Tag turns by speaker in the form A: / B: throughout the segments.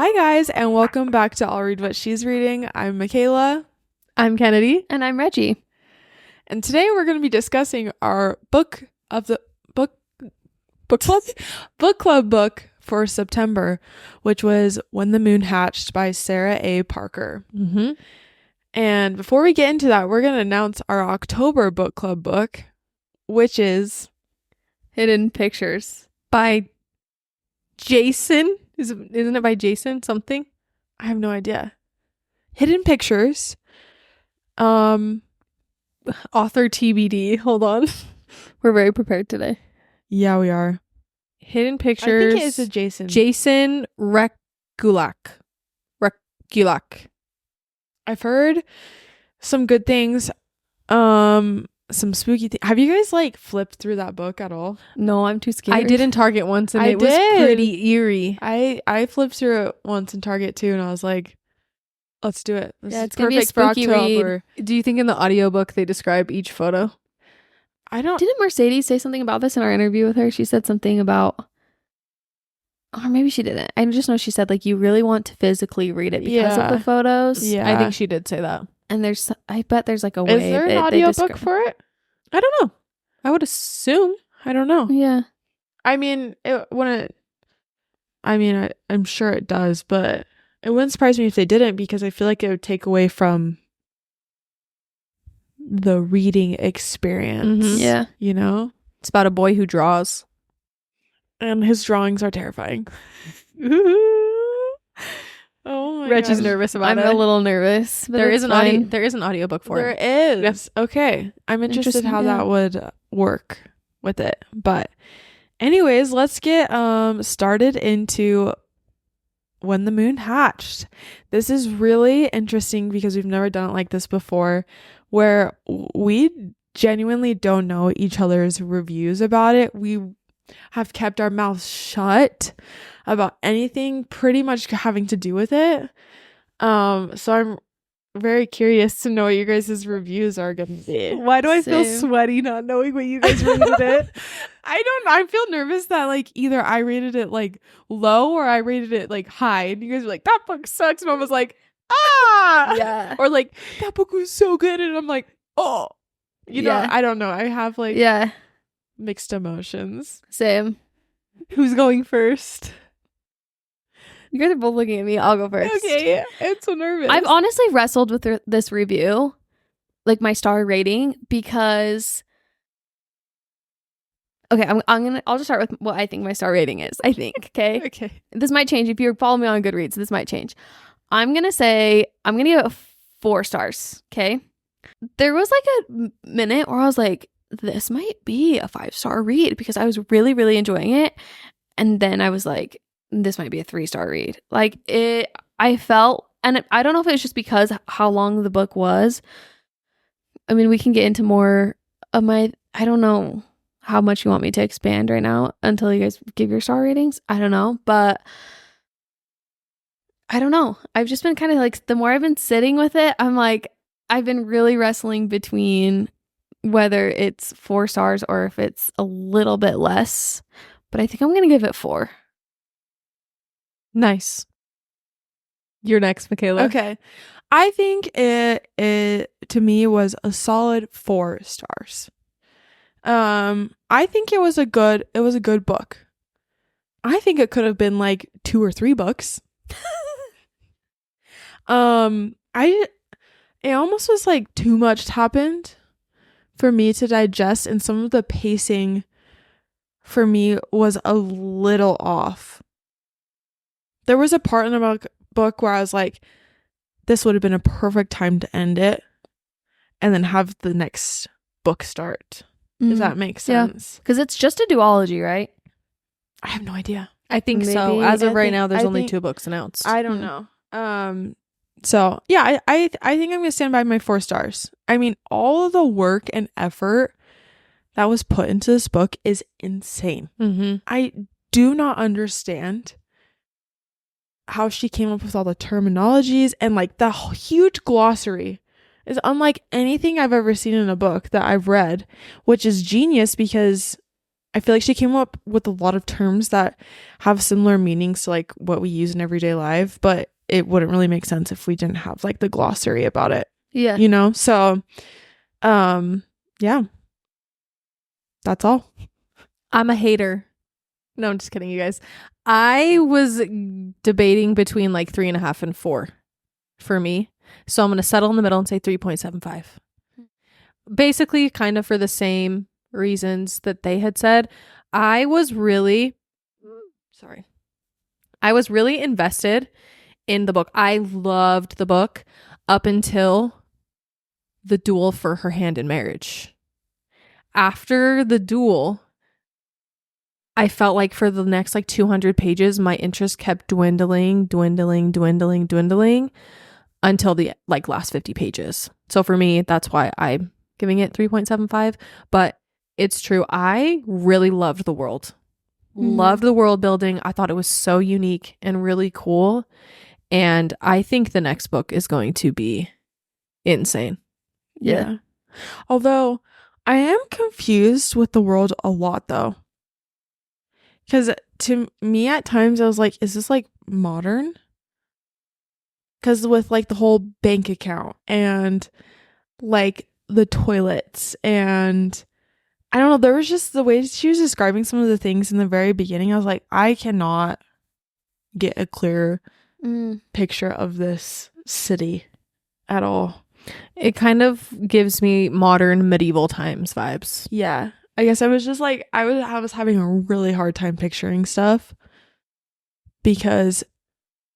A: Hi guys, and welcome back to I'll Read What She's Reading. I'm Mikayla.
B: I'm Kennedy.
C: And I'm Reggie.
A: And today we're going to be discussing our book club book for September, which was When the Moon Hatched by Sarah A. Parker.
B: Mm-hmm.
A: And before we get into that, we're going to announce our October book club book, which is
B: Hidden Pictures by Jason. Isn't it by Jason something?
A: I have no idea. Hidden Pictures.
B: Author TBD. Hold on.
C: We're very prepared today.
A: Yeah, we are.
B: Hidden Pictures.
A: I think it is a Jason.
B: Jason Rekulak.
A: I've heard some good things. Some spooky things. Have you guys flipped through that book at all?
C: No, I'm too scared.
B: I did in Target once and it was pretty eerie.
A: I flipped through it once in Target too, and I was like, let's do it. This is
C: it's gonna be a
A: perfect for
C: spooky
A: October.
B: Do you think in the audiobook they describe each photo?
C: Didn't Mercedes say something about this in our interview with her? She said something about, or maybe she didn't. I just know she said you really want to physically read it because of the photos.
A: Yeah,
B: I think she did say that.
C: And I bet there's a way.
A: Is there an audiobook for it?
B: I don't know. I would assume.
A: I don't know.
C: Yeah.
A: I mean, I'm sure it does, but it wouldn't surprise me if they didn't, because I feel like it would take away from the reading experience.
B: Mhm.
C: Yeah.
A: You know?
B: It's about a boy who draws.
A: And his drawings are terrifying. Oh my
B: Reggie's
A: gosh.
B: nervous about
C: I'm
B: it.
C: a little nervous. But
B: There
C: it's
B: is
C: fine.
B: there is an audiobook for
A: There
B: it.
A: is.
B: Yes.
A: Okay. I'm interested
C: Interesting,
A: how
C: yeah.
A: that would work with it. But anyways, let's get started into When the Moon Hatched. This is really interesting because we've never done it like this before, where we genuinely don't know each other's reviews about it. We have kept our mouths shut about anything pretty much having to do with it. So I'm very curious to know what you guys' reviews are gonna be.
B: Why do I feel
C: Same.
B: sweaty not knowing what you guys rated it?
A: I feel nervous that either I rated it low or I rated it high, and you guys were like, that book sucks, and I was like, ah,
C: Yeah.
A: or that book was so good, and I'm like, oh, you know,
C: Yeah.
A: I don't know, I have
C: Yeah.
A: mixed emotions.
C: Same.
B: Who's going first?
C: You guys are both looking at me. I'll go first.
A: Okay, I'm so nervous.
C: I've honestly wrestled with this review, my star rating, because okay, I'll just start with what I think my star rating is. I think, okay?
A: Okay.
C: This might change if you're following me on Goodreads. This might change. I'm gonna give it 4 stars. Okay. There was a minute where I was like, this might be a 5-star read because I was really, really enjoying it, and then I was like, this might be a 3-star read. I felt, and I don't know if it was just because how long the book was. I mean, we can get into more of I don't know how much you want me to expand right now until you guys give your star ratings. I don't know, but I don't know. I've just been kind of the more I've been sitting with it, I've been really wrestling between whether it's 4 stars or if it's a little bit less, but I think I'm going to give it 4.
B: Nice. You're next, Mikayla.
A: Okay. I think it to me was a solid 4 stars. I think it was a good book. I think it could have been 2 or 3 books. It almost was too much happened for me to digest, and some of the pacing for me was a little off. There was a part in the book where I was like, this would have been a perfect time to end it and then have the next book start. Does that make sense?
C: Because it's just a duology, right?
A: I have no idea.
B: I think so.
C: Maybe.
B: As of
A: I
B: right
A: think-
B: now, there's
A: I
B: only
A: think-
B: 2 books announced.
A: I don't know. So yeah, I think I'm gonna stand by my 4 stars. I mean, all of the work and effort that was put into this book is insane.
B: Mm-hmm.
A: I do not understand how she came up with all the terminologies, and the huge glossary is unlike anything I've ever seen in a book that I've read, which is genius because I feel like she came up with a lot of terms that have similar meanings to like what we use in everyday life, but it wouldn't really make sense if we didn't have like the glossary about it.
C: Yeah.
A: You know? So yeah. That's all.
B: I'm a hater. No, I'm just kidding, you guys. I was debating between like 3.5 and 4 for me. So I'm going to settle in the middle and say 3.75. Basically, kind of for the same reasons that they had said. I was really invested in the book. I loved the book up until the duel for her hand in marriage. After the duel, I felt like for the next like 200 pages, my interest kept dwindling until the like last 50 pages. So for me, that's why I'm giving it 3.75. But it's true. I really loved the world. Loved the world building. I thought it was so unique and really cool. And I think the next book is going to be insane.
A: Yeah. Although I am confused with the world a lot though. Because to me at times I was like, is this like modern? Because with like the whole bank account and like the toilets and I don't know, there was just the way she was describing some of the things in the very beginning. I was like, I cannot get a clear picture of this city at all.
B: It kind of gives me modern medieval times vibes.
A: Yeah. I guess I was just like, I was having a really hard time picturing stuff because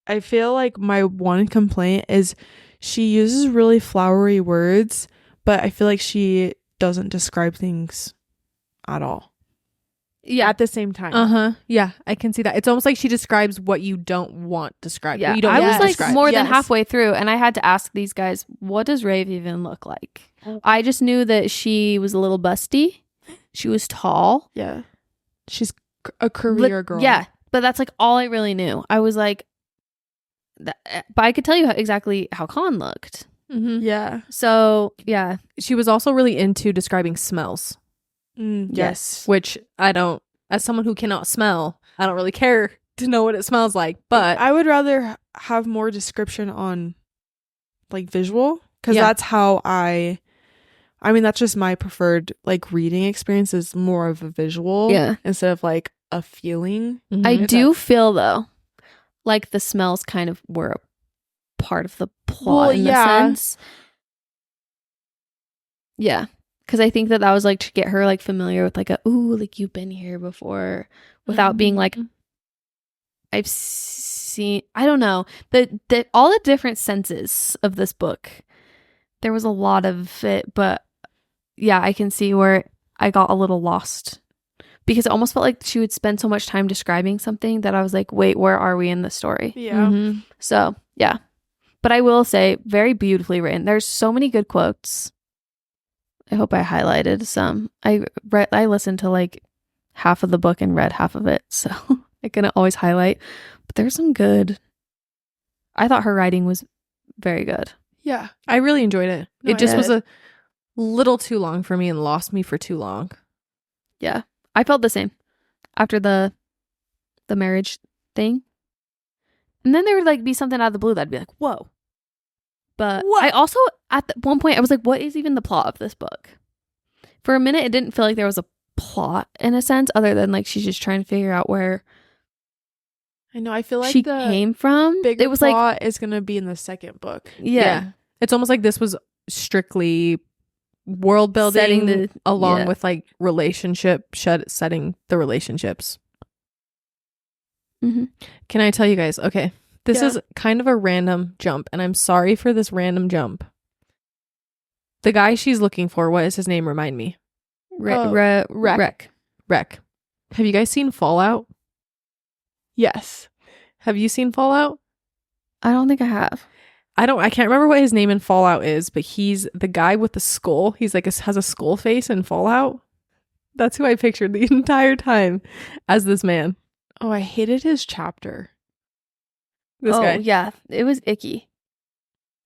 A: I feel like my one complaint is she uses really flowery words, but I feel like she doesn't describe things at all.
C: Yeah.
A: At the same time.
B: Yeah, I can see that. It's almost like she describes what you don't want described.
C: Yeah.
B: You don't
C: I
B: want
C: was like
B: described.
C: more than
A: Yes.
C: halfway through, and I had to ask these guys, what does Rave even look like? I just knew that she was a little busty. She was tall.
A: Yeah. She's a career girl.
C: Yeah, but that's like all I really knew. I was like, but I could tell you exactly how Khan looked.
A: Yeah.
C: So yeah,
B: She was also really into describing smells,
A: Yes.
B: which I don't, as someone who cannot smell, I don't really care to know what it smells like. But
A: I would rather have more description on like visual because
B: Yeah.
A: that's how I mean, that's just my preferred like reading experience is more of a visual instead of like a feeling.
C: I
A: If
C: do
A: that-
C: feel though like the smells kind of were a part of the plot
A: Well,
C: in
A: yeah.
C: the sense. Yeah, because I think that was like to get her like familiar with like like you've been here before without being like I've seen. I don't know the all the different senses of this book. There was a lot of it, but yeah, I can see where I got a little lost because it almost felt like she would spend so much time describing something that I was like, wait, where are we in the story?
A: Yeah.
C: So yeah, but I will say very beautifully written. There's so many good quotes. I hope I highlighted some. I listened to like half of the book and read half of it, so I couldn't always highlight. But there's some good. I thought her writing was very good.
A: Yeah.
B: I really enjoyed it.
A: No,
B: It just
A: I
B: was
A: did.
B: a little too long for me and lost me for too long.
C: Yeah, I felt the same after the marriage thing, and then there would like be something out of the blue that'd be like, whoa. But
A: What?
C: I also at one point I was like, what is even the plot of this book? For a minute, it didn't feel like there was a plot in a sense, other than like she's just trying to figure out where
A: I know. I feel like
C: she
A: the
C: came from.
A: bigger
C: It was like,
A: plot is gonna be in the second book.
C: yeah.
B: It's almost like this was strictly world building
C: Setting the-
B: along
C: yeah.
B: with like setting the relationships.
C: Mhm.
B: Can I tell you guys? Okay. This
A: Yeah.
B: is kind of a random jump, and I'm sorry for this random jump. The guy she's looking for, what is his name? Remind me.
C: Wreck.
B: Wreck. Have you guys seen Fallout?
A: Yes.
B: Have you seen Fallout?
C: I don't think I have.
B: I can't remember what his name in Fallout is, but he's the guy with the skull. He's like has a skull face in Fallout. That's who I pictured the entire time as this man.
A: Oh, I hated his chapter.
B: This guy.
C: Yeah, it was icky.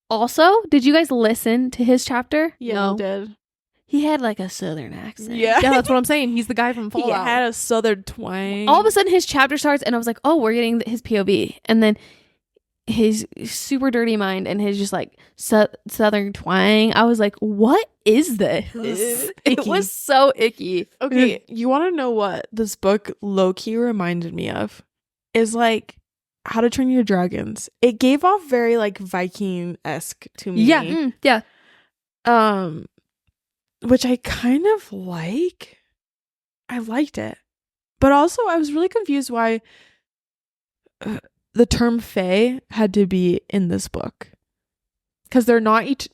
C: Also, did you guys listen to his chapter?
A: Yeah,
B: No.
A: I did.
C: he had like a southern accent.
A: Yeah.
B: Yeah, that's what I'm saying. He's the guy from
A: He
B: Fallout.
A: had a southern twang.
C: All of a sudden his chapter starts and I was like, oh, we're getting his POV. And then his super dirty mind and his just like southern twang. I was like, what is this? It
B: Icky.
C: was so icky.
A: Okay, you want to know what this book low-key reminded me of? Is like How to Train Your Dragons. It gave off very like Viking-esque to me.
B: Yeah.
C: Yeah.
A: Which I kind of like. I liked it. But also I was really confused why the term fae had to be in this book. Because they're not each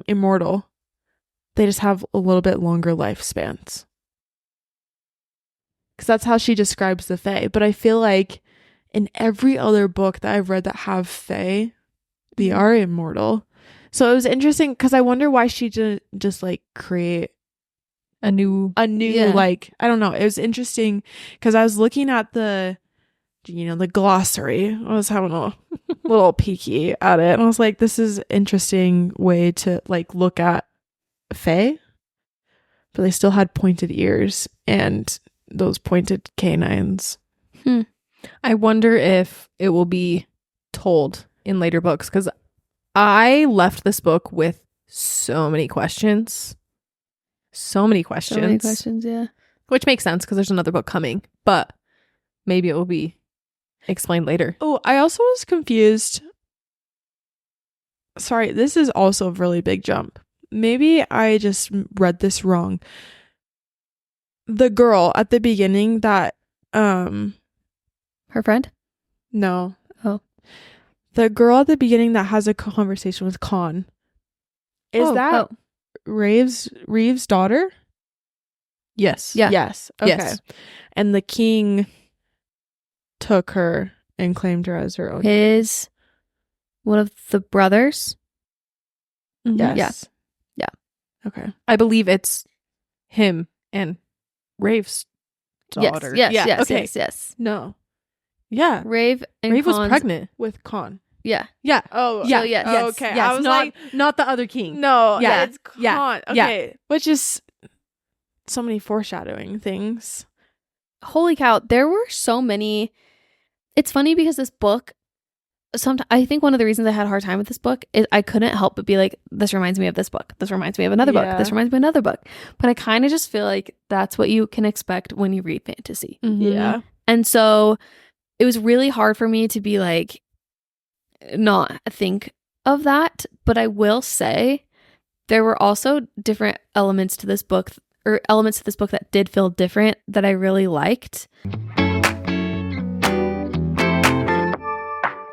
A: immortal. They just have a little bit longer lifespans. Because that's how she describes the fae. But I feel like in every other book that I've read that have fae, they are immortal. So it was interesting because I wonder why she didn't just like create
B: a new
C: Yeah.
A: like, I don't know. It was interesting because I was looking at the glossary. I was having a little peeky at it. And I was like, this is interesting way to like look at fae. But they still had pointed ears and those pointed canines.
B: I wonder if it will be told in later books, because I left this book with so many questions. So many questions.
C: So many questions, yeah.
B: Which makes sense because there's another book coming, but maybe it will be explained later.
A: Oh, I also was confused. Sorry, this is also a really big jump. Maybe I just read this wrong. The girl at the beginning that
C: Her friend?
A: no.
C: Oh.
A: The girl at the beginning that has a conversation with Khan. Is that Reeves' daughter?
B: Yes.
C: Yeah.
A: Yes. Okay.
B: Yes.
A: And the king took her and claimed her as her own.
C: His one of the brothers.
B: Mhm.
A: Yes.
C: Yeah.
A: Okay.
B: I believe it's him and Rave's daughter.
C: Yes,
A: Yeah,
C: yes,
A: okay.
C: yes.
A: No.
B: Yeah.
C: Rave and
B: Rave was
C: Khan's-
B: pregnant.
A: With Khan.
C: Yeah.
B: Yeah.
A: Oh,
B: Yeah.
C: yes.
A: Oh, okay.
B: Yes.
A: I was
B: not,
A: like,
B: not the other king.
A: no,
B: Yeah.
A: it's
B: Yeah.
A: Khan.
B: Yeah.
A: Okay. Which is so many foreshadowing things.
C: Holy cow, there were so many. It's funny because this book, I think one of the reasons I had a hard time with this book is I couldn't help but be like, this reminds me of this book. This reminds me of another book.
A: Yeah.
C: This reminds me of another book. But I kind of just feel like that's what you can expect when you read fantasy.
B: Mhm.
A: Yeah.
C: And so it was really hard for me to be like, not think of that. But I will say there were also different elements to this book, or elements to this book that did feel different that I really liked.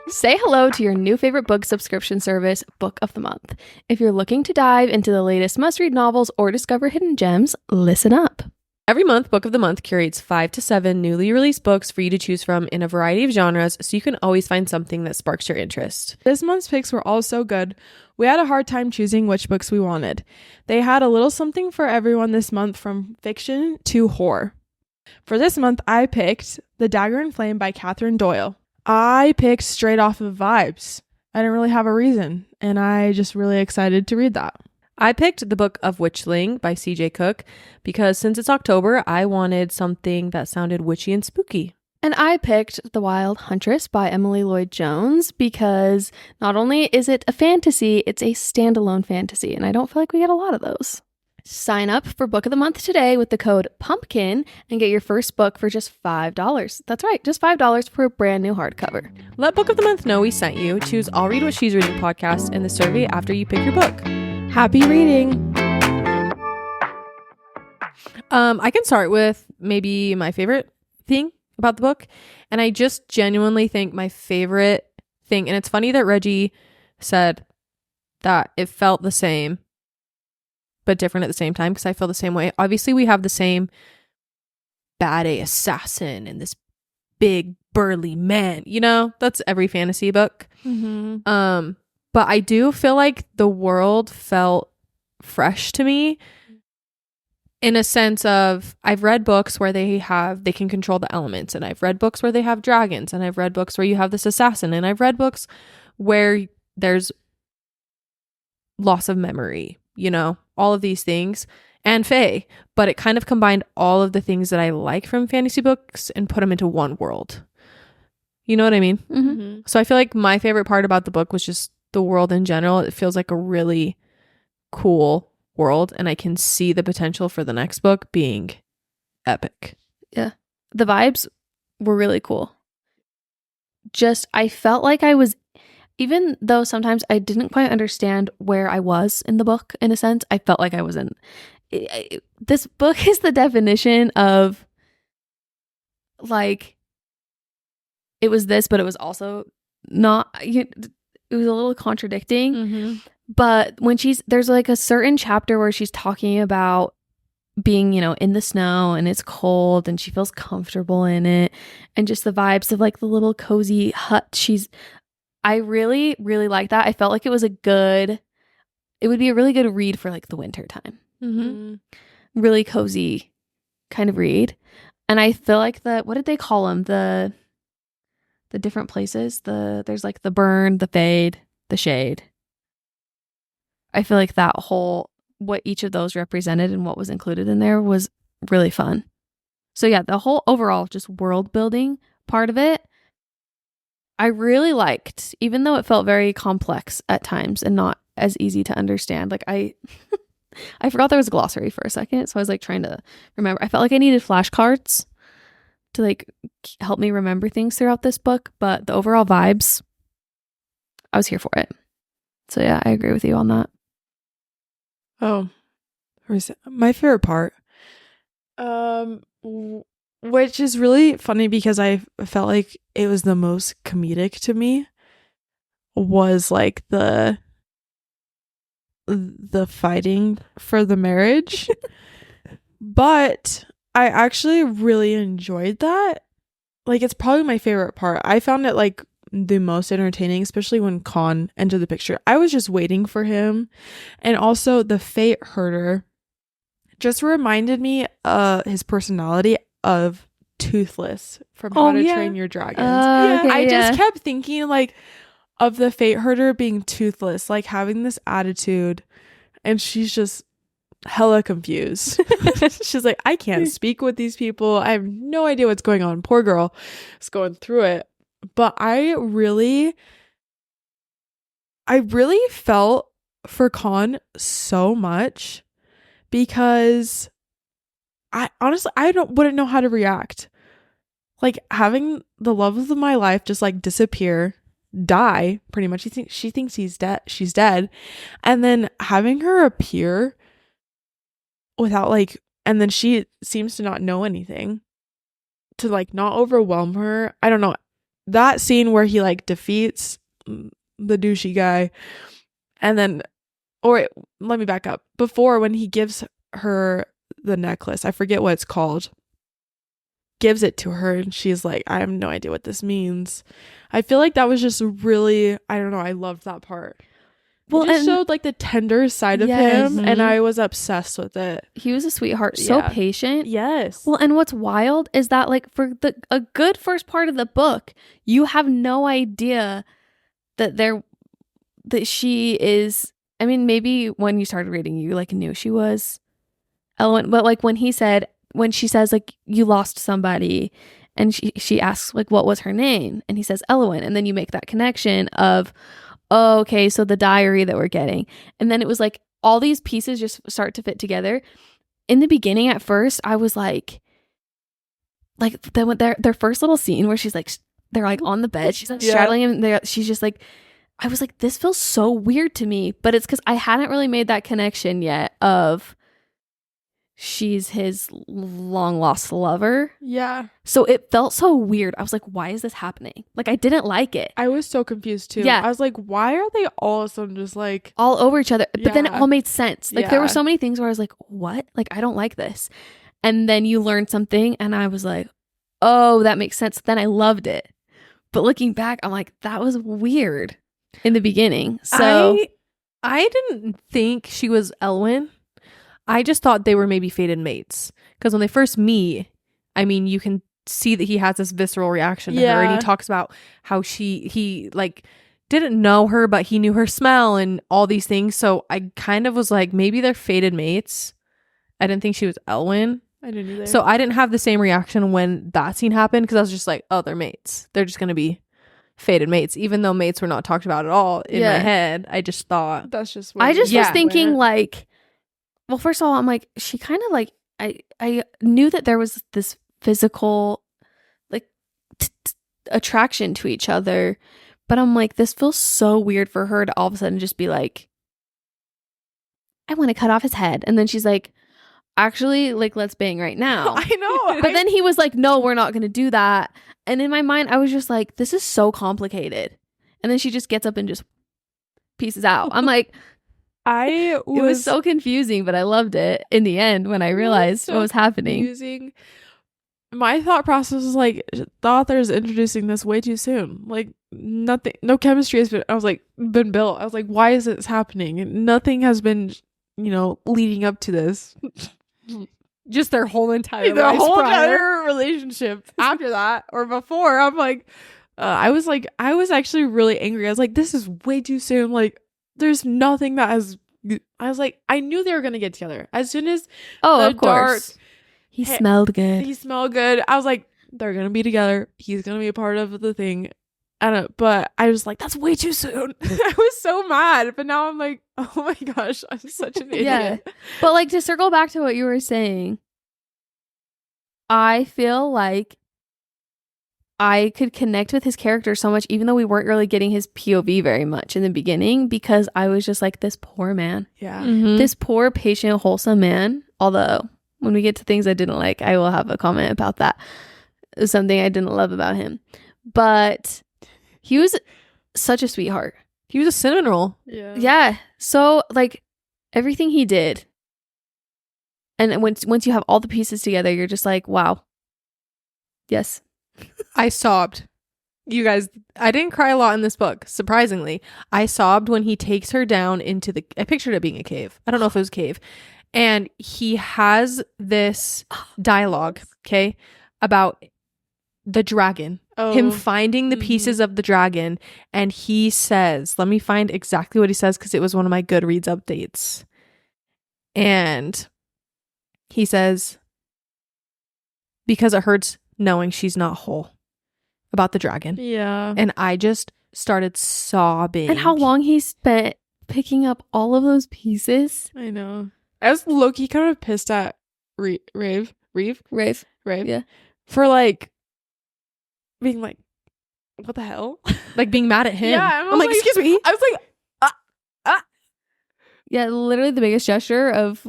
C: Say hello to your new favorite book subscription service, Book of the Month. If you're looking to dive into the latest must-read novels or discover hidden gems, listen up.
B: Every month, Book of the Month curates 5 to 7 newly released books for you to choose from in a variety of genres, so you can always find something that sparks your interest.
A: This month's picks were all so good. We had a hard time choosing which books we wanted. They had a little something for everyone this month, from fiction to horror. For this month, I picked The Dagger and Flame by Catherine Doyle. I picked straight off of vibes. I didn't really have a reason, and I just really excited to read that.
B: I picked The Book of Witchling by C.J. Cook because since it's October, I wanted something that sounded witchy and spooky.
C: And I picked The Wild Huntress by Emily Lloyd-Jones because not only is it a fantasy, it's a standalone fantasy, and I don't feel like we get a lot of those. Sign up for Book of the Month today with the code PUMPKIN and get your first book for just $5. That's right, just $5 for a brand new hardcover.
B: Let Book of the Month know we sent you. Choose I'll Read What She's Reading podcast in the survey after you pick your book.
A: Happy reading!
B: I can start with maybe my favorite thing about the book. And I just genuinely think my favorite thing, and it's funny that Reggie said that it felt the same, but different at the same time, because I feel the same way. Obviously, we have the same bad A assassin and this big burly man, you know? That's every fantasy book.
A: Mm-hmm.
B: But I do feel like the world felt fresh to me in a sense of I've read books where they can control the elements, and I've read books where they have dragons, and I've read books where you have this assassin, and I've read books where there's loss of memory, you know, all of these things. and fae, but it kind of combined all of the things that I like from fantasy books and put them into one world. You know what I mean?
C: Mm-hmm.
B: So I feel like my favorite part about the book was just the world in general. It feels like a really cool world, and I can see the potential for the next book being epic.
C: Yeah. The vibes were really cool. Just, I felt like I was, even though sometimes I didn't quite understand where I was in the book, in a sense, I felt like I was in. This book is the definition of like, it was this, but it was also not. It was a little contradicting.
B: Mm-hmm.
C: But when there's like a certain chapter where she's talking about being, in the snow and it's cold and she feels comfortable in it, and just the vibes of like the little cozy hut. I really, really like that. I felt like it would be a really good read for like the winter time.
B: Mm-hmm.
C: Really cozy kind of read. And I feel like what did they call them? The different places. There's like the burn, the fade, the shade. I feel like that whole, what each of those represented and what was included in there was really fun. So yeah, the whole overall just world building part of it, I really liked, even though it felt very complex at times and not as easy to understand. Like I forgot there was a glossary for a second, so I was like trying to remember. I felt like I needed flashcards to like help me remember things throughout this book, but the overall vibes, I was here for it. So yeah, I agree with you on that.
A: Oh, my favorite part, which is really funny because I felt like it was the most comedic to me, was like the fighting for the marriage. But I actually really enjoyed that. Like, it's probably my favorite part. I found it like the most entertaining, especially when Khan entered the picture. I was just waiting for him. And also the fate herder just reminded me his personality of Toothless from How to Train Your Dragons. I just kept thinking like of the fate herder being toothless, like having this attitude, and she's just hella confused. She's like, I can't speak with these people. I have no idea what's going on. Poor girl is going through it. But I really felt for Khan so much, because I honestly wouldn't know how to react. Like having the love of my life just like disappear, die pretty much. She thinks she's dead, and then having her appear without like, and then she seems to not know anything, to like not overwhelm her. I don't know. That scene where he like defeats the douchey guy, and then, let me back up. Before, when he gives her the necklace, I forget what it's called, gives it to her, and she's like, I have no idea what this means. I feel like that was just really, I don't know, I loved that part. Well, it showed like the tender side of him, and I was obsessed with it.
C: He was a sweetheart, so patient.
A: Yes.
C: Well, and what's wild is that like for a good first part of the book, you have no idea that she is. I mean, maybe when you started reading, you like knew she was Elowen, but like when she says like you lost somebody, and she asks like what was her name, and he says Elowen, and then you make that connection of, oh, okay, so the diary that we're getting. And then it was like all these pieces just start to fit together. In the beginning, at first, I was like their first little scene where she's like, they're like on the bed, she's like straddling him, she's just like, I was like, this feels so weird to me, but it's because I hadn't really made that connection yet of she's his long lost lover.
A: Yeah.
C: So it felt so weird. I was like, why is this happening? Like, I didn't like it.
A: I was so confused too.
C: Yeah.
A: I was like, why are they all of a sudden just like
C: all over each other? But then it all made sense. Like, there were
A: Yeah.
C: so many things where I was like, what? Like, I don't like this. And then you learned something, and I was like, oh, that makes sense. Then I loved it. But looking back, I'm like, that was weird in the beginning. So
B: I didn't think she was Elwyn. I just thought they were maybe fated mates, because when they first meet, I mean, you can see that he has this visceral reaction to her, and he talks about how he like didn't know her, but he knew her smell and all these things. So I kind of was like, maybe they're fated mates, I didn't think she was Elwyn.
A: I didn't either.
B: So I didn't have the same reaction when that scene happened because I was just like, oh, they're mates. They're just going to be fated mates. Even though mates were not talked about at all in my head, I just thought.
A: That's just
C: I just was
B: Yeah.
C: thinking like, well, first of all, I'm like, she kind of like, I knew that there was this physical like attraction to each other, but I'm like, this feels so weird for her to all of a sudden just be like, I want to cut off his head. And then she's like, actually, like, let's bang right now.
A: I know.
C: But then he was like, no, we're not going to do that. And in my mind, I was just like, this is so complicated. And then she just gets up and just pieces out. I'm like,
A: it
C: was so confusing, but I loved it in the end when I realized what was happening.
A: Confusing. My thought process was like, the author is introducing this way too soon. Like, nothing, no chemistry has been built. I was like, why is this happening? Nothing has been, leading up to this.
B: Just their whole entire
A: The
B: lives
A: whole
B: prior.
A: entire relationship after that or before. I'm like, I was actually really angry. I was like, this is way too soon. Like, there's nothing that has. I was like, I knew they were gonna get together as soon as
C: Of course. He smelled good.
A: he smelled good. I was like, they're gonna be together. He's gonna be a part of the thing. But I was like, that's way too soon. I was so mad. But now I'm like, oh my gosh, I'm such an idiot.
C: Yeah. But like, to circle back to what you were saying, I feel like I could connect with his character so much, even though we weren't really getting his POV very much in the beginning, because I was just like, this poor man,
A: Yeah.
B: Mhm.
C: this poor, patient, wholesome man. Although when we get to things I didn't like, I will have a comment about that. It was something I didn't love about him. But he was such a sweetheart.
B: He was a cinnamon roll.
A: Yeah.
C: Yeah. So like everything he did. And once you have all the pieces together, you're just like, wow. Yes.
B: I sobbed. You guys, I didn't cry a lot in this book, surprisingly. I sobbed when he takes her down into I pictured it being a cave. I don't know if it was a cave. And he has this dialogue, okay, about the dragon.
A: Oh.
B: Him finding the pieces of the dragon. And he says, let me find exactly what he says because it was one of my Goodreads updates. And he says, because it hurts knowing she's not whole, about the dragon.
A: Yeah.
B: And I just started sobbing.
C: And how long he spent picking up all of those pieces.
A: I know. I was low-key kind of pissed at Rave.
C: Rave. Yeah.
A: For like being like, what the hell?
B: Like being mad at him.
A: Yeah,
B: I'm like, excuse me.
A: I was like,
C: Yeah, literally the biggest gesture of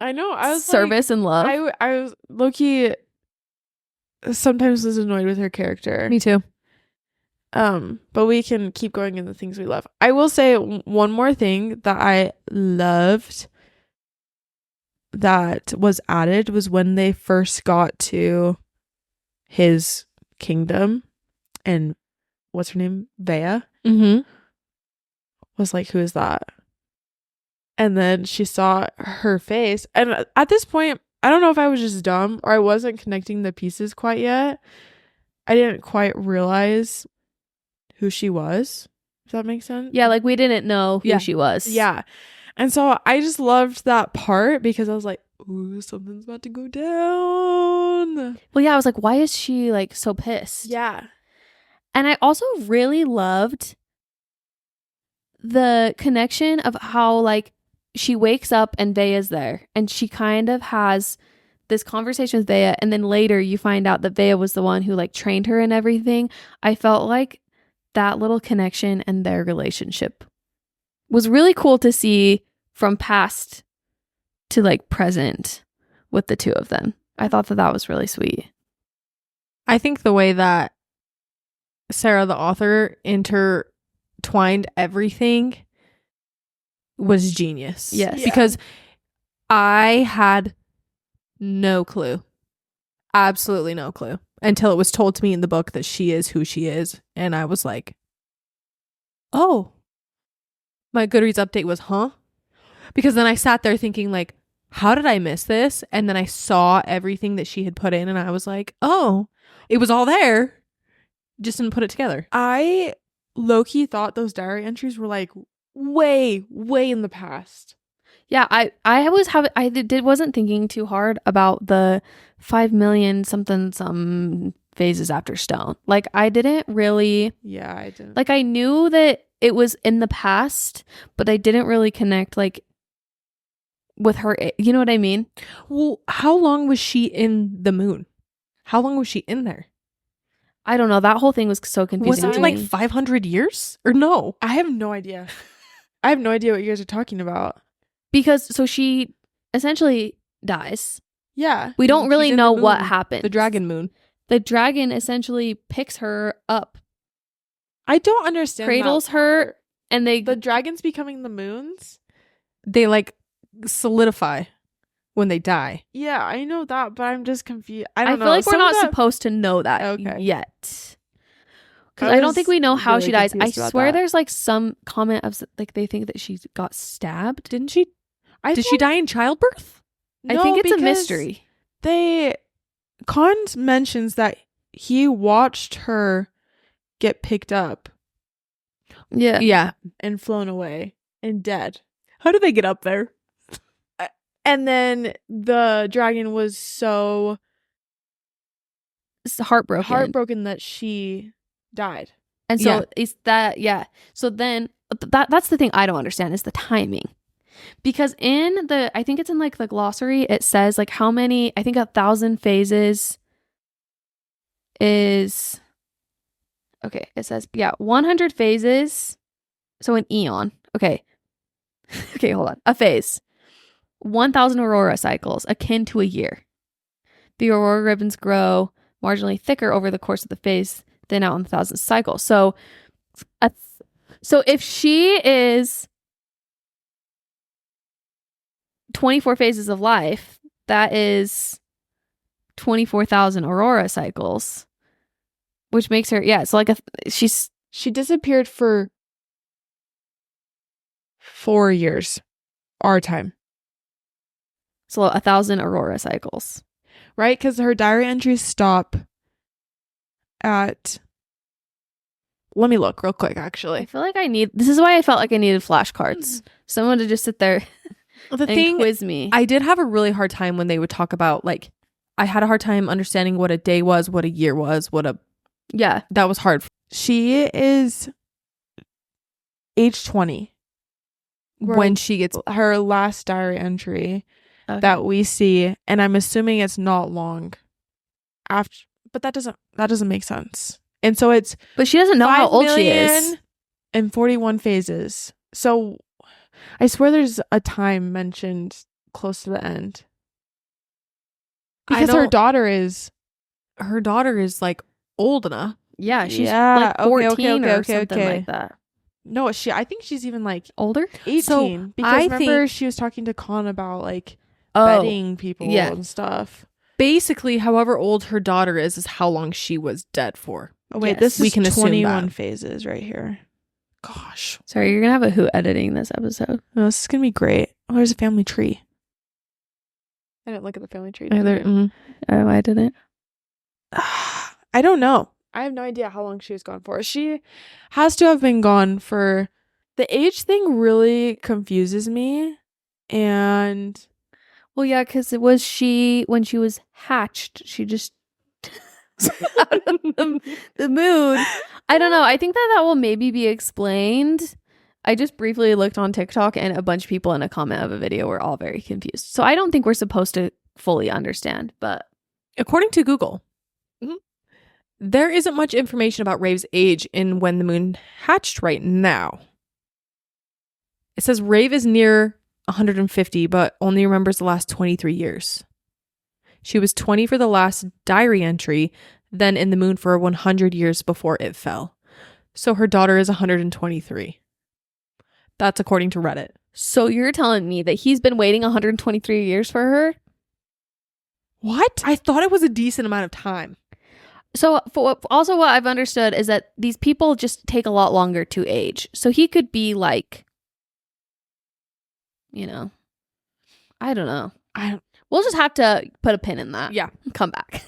A: I know. I was
C: service and love.
A: I was low-key sometimes was annoyed with her character.
B: Me too.
A: But we can keep going in the things we love. I will say one more thing that I loved that was added was when they first got to his kingdom and what's her name? Vea
B: Mm-hmm.
A: was like, who is that? And then she saw her face. And at this point, I don't know if I was just dumb or I wasn't connecting the pieces quite yet. I didn't quite realize who she was, if that makes sense.
C: Yeah, like we didn't know who
B: Yeah.
C: she was.
A: Yeah. And so I just loved that part because I was like, ooh, something's about to go down.
C: Well, yeah, I was like, why is she like so pissed?
A: Yeah.
C: And I also really loved the connection of how like she wakes up and Vea's there and she kind of has this conversation with Vea, and then later you find out that Vea was the one who like trained her and everything. I felt like that little connection and their relationship was really cool to see from past to like present with the two of them. I thought that was really sweet.
B: I think the way that Sarah, the author, intertwined everything was genius.
C: Yes.
B: Because I had no clue. Absolutely no clue. Until it was told to me in the book that she is who she is. And I was like, oh. My Goodreads update was, huh? Because then I sat there thinking like, how did I miss this? And then I saw everything that she had put in and I was like, oh, it was all there. Just didn't put it together.
A: I low-key thought those diary entries were like way in the past.
C: Yeah, wasn't thinking too hard about the 5 million something some phases after stone. Like I didn't really
A: Yeah, I didn't.
C: like I knew that it was in the past, but I didn't really connect like with her. You know what I mean?
B: Well, how long was she in the moon? How long was she in there?
C: I don't know. That whole thing was so confusing.
B: Wasn't
C: to
B: it like
C: me.
B: 500 years? Or no?
A: I have no idea. I have no idea what you guys are talking about.
C: Because so she essentially dies.
A: Yeah.
C: We don't
B: She's
C: really
B: in the
C: know
B: moon,
C: what happened.
B: The dragon moon.
C: The dragon essentially picks her up,
A: I don't understand.
C: cradles her, and
A: The dragons becoming the moons?
B: They like solidify when they die.
A: Yeah, I know that, but I'm just confused. I
C: I
A: don't
C: feel
A: know.
C: like we're
A: Some of
C: not
A: that-
C: supposed to know that
A: Okay.
C: yet. Because I don't think we know how
A: really
C: she dies. I
A: confused about
C: swear
A: that.
C: there's like some comment of like they think that she got stabbed.
B: Didn't she? Did she die in childbirth?
C: I think it's a
A: because
C: mystery.
A: Khan mentions that he watched her get picked up
C: Yeah.
B: Yeah.
A: and flown away and dead.
B: How did they get up there?
A: And then the dragon was so
C: It's heartbroken.
A: that she died.
C: And so
B: Yeah.
C: it's that, yeah. So then that's the thing I don't understand is the timing. Because I think it's in like the glossary, it says like how many, I think 1,000 phases is, okay, it says, 100 phases. So an eon. Okay. Okay, hold on. A phase. 1,000 aurora cycles, akin to a year. The aurora ribbons grow marginally thicker over the course of the phase than out in 1,000 cycles. So if she is 24 phases of life, that is 24,000 aurora cycles, which makes her, so like
A: She disappeared for 4 years. Our time.
C: so 1,000 aurora cycles.
A: Right? Because her diary entries stop at... Let me look real quick,
C: I
A: actually.
C: feel like this is why I felt like I needed flashcards. Someone to just sit there
B: The
C: and
B: thing,
C: quiz me.
B: I did have a really hard time when they would talk about like, I had a hard time understanding what a day was, what a year was,
C: Yeah.
B: that was hard.
A: She is age 20.
B: When she gets,
A: Her last diary entry
C: Okay.
A: that we see, and I'm assuming it's not long after, but that doesn't make sense. And so it's
C: But she doesn't know how old she is.
A: and 41 phases. So I swear there's a time mentioned close to the end. Because her daughter is
B: like old enough.
C: Yeah, she's
A: Yeah,
C: like 14
A: okay,
C: or something
A: okay.
C: like that.
A: no, I think she's even like
C: Older?
A: 18.
B: So,
A: because
B: I
A: remember
B: think-
A: she was talking to Khan about like
C: Oh,
A: betting people
C: yeah.
A: and stuff.
B: Basically, however old her daughter is how long she was dead for.
A: Oh wait,
C: Yes.
A: this
B: We
A: is
B: can assume
A: 21
B: that.
A: phases right here. Gosh.
C: sorry, you're gonna have a who editing this episode.
A: No, this is gonna be great. Oh, there's a family tree. I didn't look at the family tree. did you?
C: Oh, I didn't.
A: I don't know. I have no idea how long she was gone for. She has to have been gone for... The age thing really confuses me. And
C: Well, yeah, because it was when she was hatched, she just out of the moon. I don't know. I think that will maybe be explained. I just briefly looked on TikTok and a bunch of people in a comment of a video were all very confused. So I don't think we're supposed to fully understand, but
B: According to Google, there isn't much information about Rave's age in when the moon hatched right now. It says Rave is near 150, but only remembers the last 23 years. She was 20 for the last diary entry, then in the moon for 100 years before it fell. So her daughter is 123. That's according to Reddit.
C: so you're telling me that he's been waiting 123 years for her?
B: What? I thought it was a decent amount of time.
C: So also what I've understood is that these people just take a lot longer to age. So he could be like, I don't know. We'll just have to put a pin in that.
B: Yeah.
C: Come back.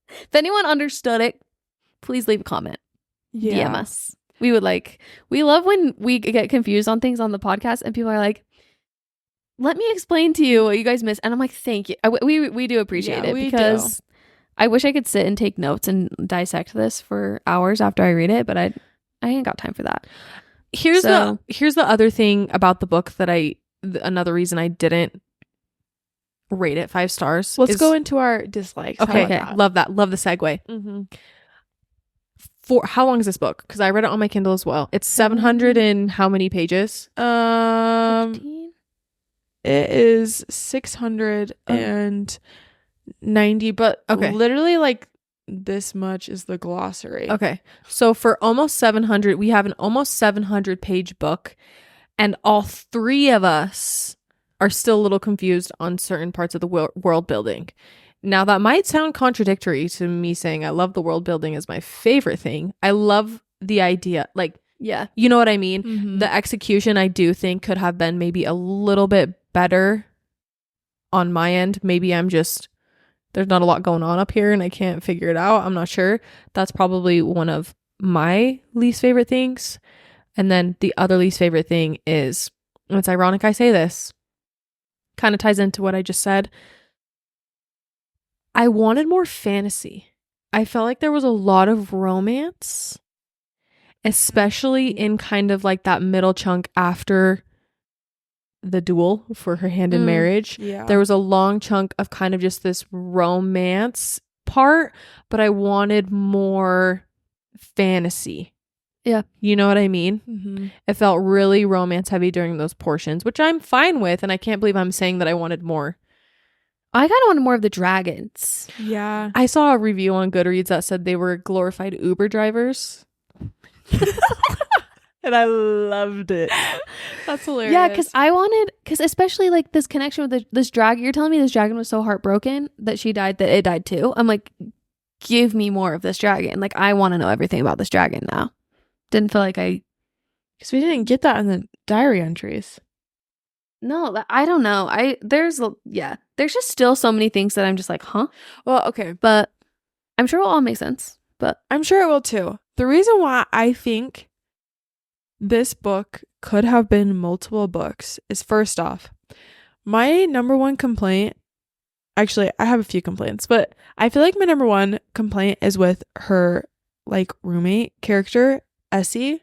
C: If anyone understood it, please leave a comment.
A: yeah.
C: DM us. We love when we get confused on things on the podcast and people are like, let me explain to you what you guys missed. And I'm like, thank you. We do appreciate
A: Yeah,
C: it
A: we
C: because I wish I could sit and take notes and dissect this for hours after I read it, but I ain't got time for that.
B: Here's the other thing about the book that another reason I didn't rate it 5 stars.
A: Let's go into our dislikes.
B: Okay,
C: Okay.
B: love that. Love the segue.
A: Mm-hmm.
B: For how long is this book? Because I read it on my Kindle as well. It's 700 and how many pages?
C: 15?
A: It is 690, but
B: Okay.
A: literally like this much is the glossary.
B: Okay. So for almost 700, we have an almost 700 page book, and all 3 of us are still a little confused on certain parts of the world building. Now, that might sound contradictory to me saying I love the world building as my favorite thing. I love the idea. Like,
C: Yeah.
B: you know what I mean?
A: Mhm.
B: The execution, I do think, could have been maybe a little bit better on my end. Maybe there's not a lot going on up here and I can't figure it out. I'm not sure. That's probably one of my least favorite things. And then the other least favorite thing is, and it's ironic I say this, kind of ties into what I just said. I wanted more fantasy. I felt like there was a lot of romance, especially in kind of like that middle chunk after the duel for her hand in marriage.
A: Yeah.
B: There was a long chunk of kind of just this romance part, but I wanted more fantasy.
C: Yeah.
B: You know what I mean?
A: Mm-hmm.
B: It felt really romance heavy during those portions, which I'm fine with. And I can't believe I'm saying that I wanted more.
C: I kind of wanted more of the dragons.
A: Yeah.
B: I saw a review on Goodreads that said they were glorified Uber drivers. And I loved it.
A: That's hilarious.
C: Yeah, because especially like this connection with this dragon. You're telling me this dragon was so heartbroken that she died, that it died too. I'm like, give me more of this dragon. Like, I want to know everything about this dragon now. Didn't feel like
A: because we didn't get that in the diary entries.
C: No, I don't know. There's just still so many things that I'm just like, huh?
A: Well, okay.
C: But I'm sure it'll all make sense. But
A: I'm sure it will too. The reason why I think this book could have been multiple books is, first off, my number one complaint, actually, I have a few complaints, but I feel like my number one complaint is with her like roommate character, Essie.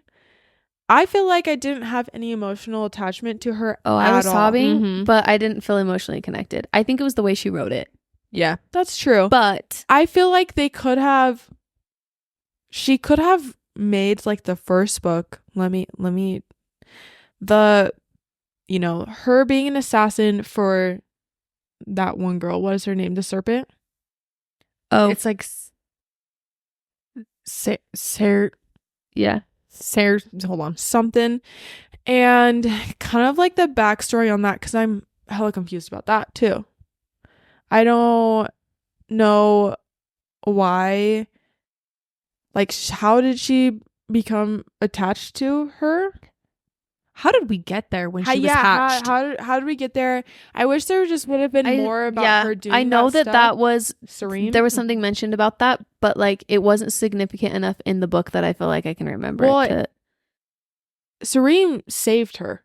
A: I feel like I didn't have any emotional attachment to her.
C: I was
A: at all.
C: sobbing,
B: Mhm.
C: but I didn't feel emotionally connected. I think it was the way she wrote it.
B: Yeah.
A: That's true.
C: But
A: I feel like she could have made like the first book. Her being an assassin for that one girl. What is her name? The serpent?
B: It's like
C: yeah.
B: hold on.
A: Something. And kind of like the backstory on that, because I'm hella confused about that too. I don't know why. Like, how did she become attached to her?
B: How did we get there when she was hatched?
A: How did we get there? I wish there just would have been more about her doing
C: I know that
A: stuff.
C: was
A: Serene.
C: there was something mentioned about that, but like it wasn't significant enough in the book that I feel like I can remember
A: Well,
C: it to.
A: Serene saved her.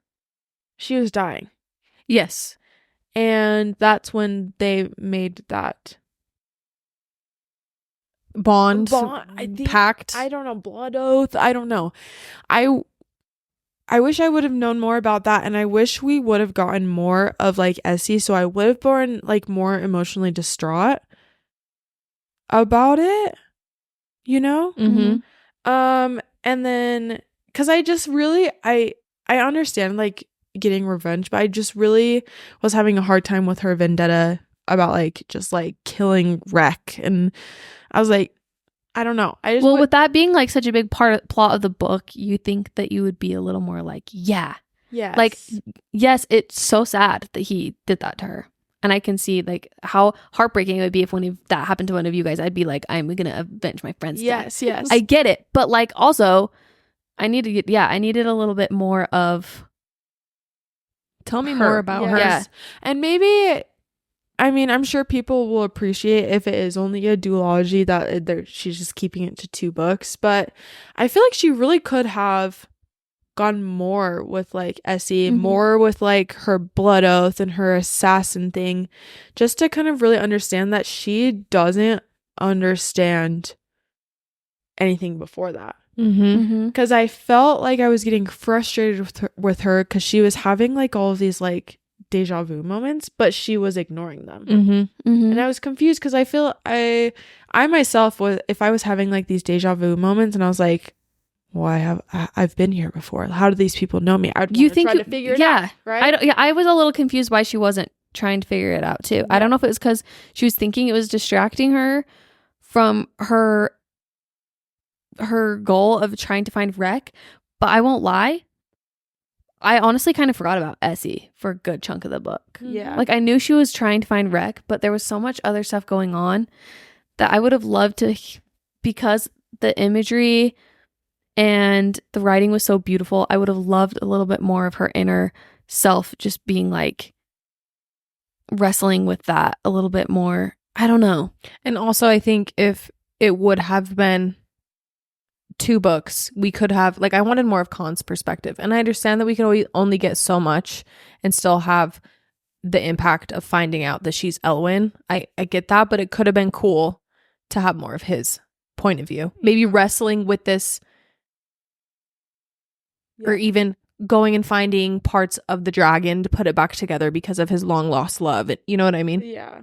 A: She was dying.
B: Yes.
A: And that's when they made that
B: Bond,
A: I think,
B: pact.
A: I don't know, blood oath. I don't know. I wish I would have known more about that, and I wish we would have gotten more of like Essie, so I would have been like more emotionally distraught about it, you know?
B: Mm-hmm.
A: And then because I just really I understand like getting revenge, but I just really was having a hard time with her vendetta about like just like killing Wreck, and I was like, I don't know.
C: With that being like such a big plot of the book, you think that you would be a little more like, yeah, like, yes, it's so sad that he did that to her, and I can see like how heartbreaking it would be if that happened to one of you guys. I'd be like, I'm gonna avenge my friend's death.
A: Yes.
C: I get it, but like also, I needed a little bit more of.
B: Tell me
C: her.
B: more about her.
C: Yeah.
A: And maybe, I mean, I'm sure people will appreciate if it is only a duology that she's just keeping it to 2 books, but I feel like she really could have gone more with like Essie,
C: Mhm.
A: more with like her blood oath and her assassin thing, just to kind of really understand that she doesn't understand anything before that.
B: Mm-hmm.
A: Because I felt like I was getting frustrated with her because she was having like all of these like deja vu moments, but she was ignoring them.
B: Mm-hmm.
A: And I was confused because I feel I myself was, if I was having like these deja vu moments and I was like, well, I've been here before. How do these people know me? I'd
C: You
A: want to
C: think
A: try to figure it out, right?
C: I was a little confused why she wasn't trying to figure it out too. I don't know if it was because she was thinking it was distracting her from her goal of trying to find Rec, but I won't lie, I honestly kind of forgot about Essie for a good chunk of the book.
A: Yeah.
C: Like I knew she was trying to find Rec, but there was so much other stuff going on that I would have loved to, because the imagery and the writing was so beautiful, I would have loved a little bit more of her inner self just being like wrestling with that a little bit more. I don't know.
B: And also, I think if it would have been 2 books, we could have, like, I wanted more of Khan's perspective. And I understand that we can only get so much and still have the impact of finding out that she's Elwyn. I get that, but it could have been cool to have more of his point of view. Maybe wrestling with this, or even going and finding parts of the dragon to put it back together because of his long lost love. You know what I mean?
A: Yeah.